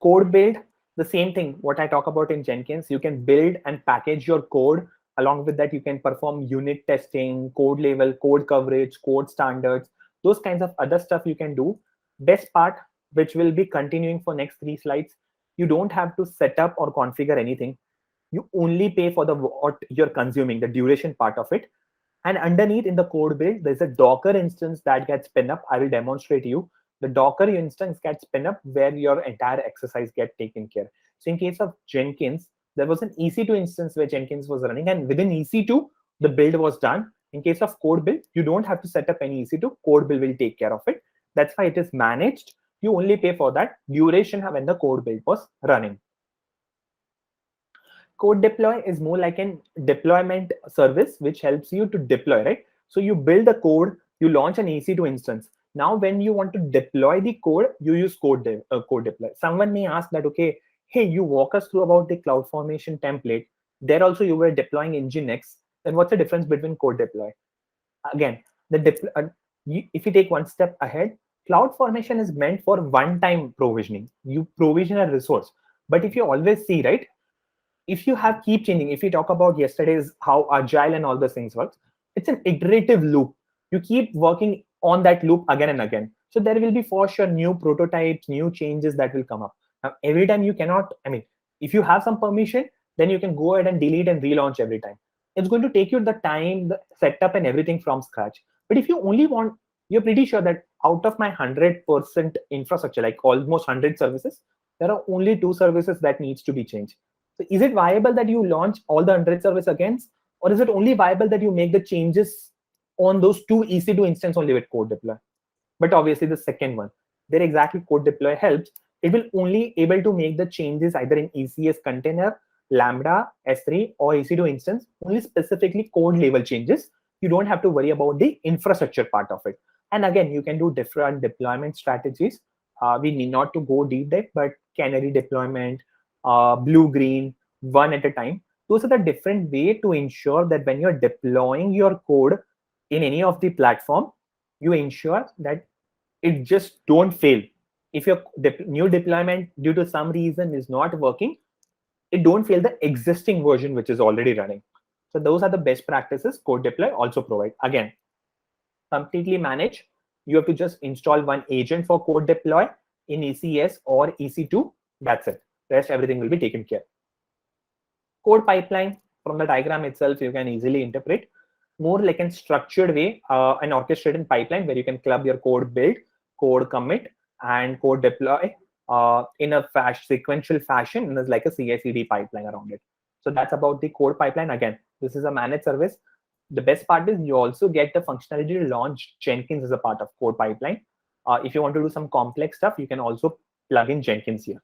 S4: Code build, the same thing, what I talk about in Jenkins, you can build and package your code. Along with that, you can perform unit testing, code level, code coverage, code standards, those kinds of other stuff you can do. Best part, which will be continuing for next 3 slides, you don't have to set up or configure anything. You only pay for the what you're consuming, the duration part of it. And underneath in the code build, there's a Docker instance that gets spin up. I will demonstrate you. The Docker instance gets spin up where your entire exercise gets taken care. So in case of Jenkins, there was an EC2 instance where Jenkins was running, and within EC2, the build was done. In case of code build, you don't have to set up any EC2. Code build will take care of it. That's why it is managed. You only pay for that duration when the code build was running. Code deploy is more like an deployment service which helps you to deploy, right? So you build the code, you launch an EC2 instance. Now, when you want to deploy the code, you use code deploy. Someone may ask that, okay, hey, you walk us through about the CloudFormation template. There also you were deploying Nginx. Then what's the difference between code deploy? Again, if you take one step ahead, CloudFormation is meant for one-time provisioning. You provision a resource. But if you always see, right, if you have keep changing, if you talk about yesterday's how agile and all those things works, it's an iterative loop. You keep working on that loop again and again. So there will be for sure new prototypes, new changes that will come up. Now, every time you cannot, if you have some permission, then you can go ahead and delete and relaunch every time. It's going to take you the time, the setup and everything from scratch. But if you only want, you're pretty sure that out of my 100% infrastructure, like almost 100 services, there are only 2 services that needs to be changed. So is it viable that you launch all the 100 services against, or is it only viable that you make the changes on those 2 EC2 instances only with code deploy? But obviously the second one, there exactly code deploy helps. It will only able to make the changes either in ECS container, Lambda, S3 or EC2 instance, only specifically code level changes. You don't have to worry about the infrastructure part of it. And again, you can do different deployment strategies. We need not to go deep dive, but canary deployment, blue-green, one at a time. Those are the different way to ensure that when you're deploying your code in any of the platform, you ensure that it just don't fail. If your new deployment due to some reason is not working, it don't fail the existing version which is already running. So those are the best practices code deploy also provide. Again, completely managed. You have to just install one agent for code deploy in ECS or EC2. That's it. Rest everything will be taken care. Code pipeline, from the diagram itself, you can easily interpret more like a structured way, an orchestrated pipeline where you can club your code build, code commit, and code deploy in a sequential fashion, and there's like a CI/CD pipeline around it. So that's about the code pipeline. Again, this is a managed service. The best part is you also get the functionality to launch Jenkins as a part of code pipeline. If you want to do some complex stuff, you can also plug in Jenkins here.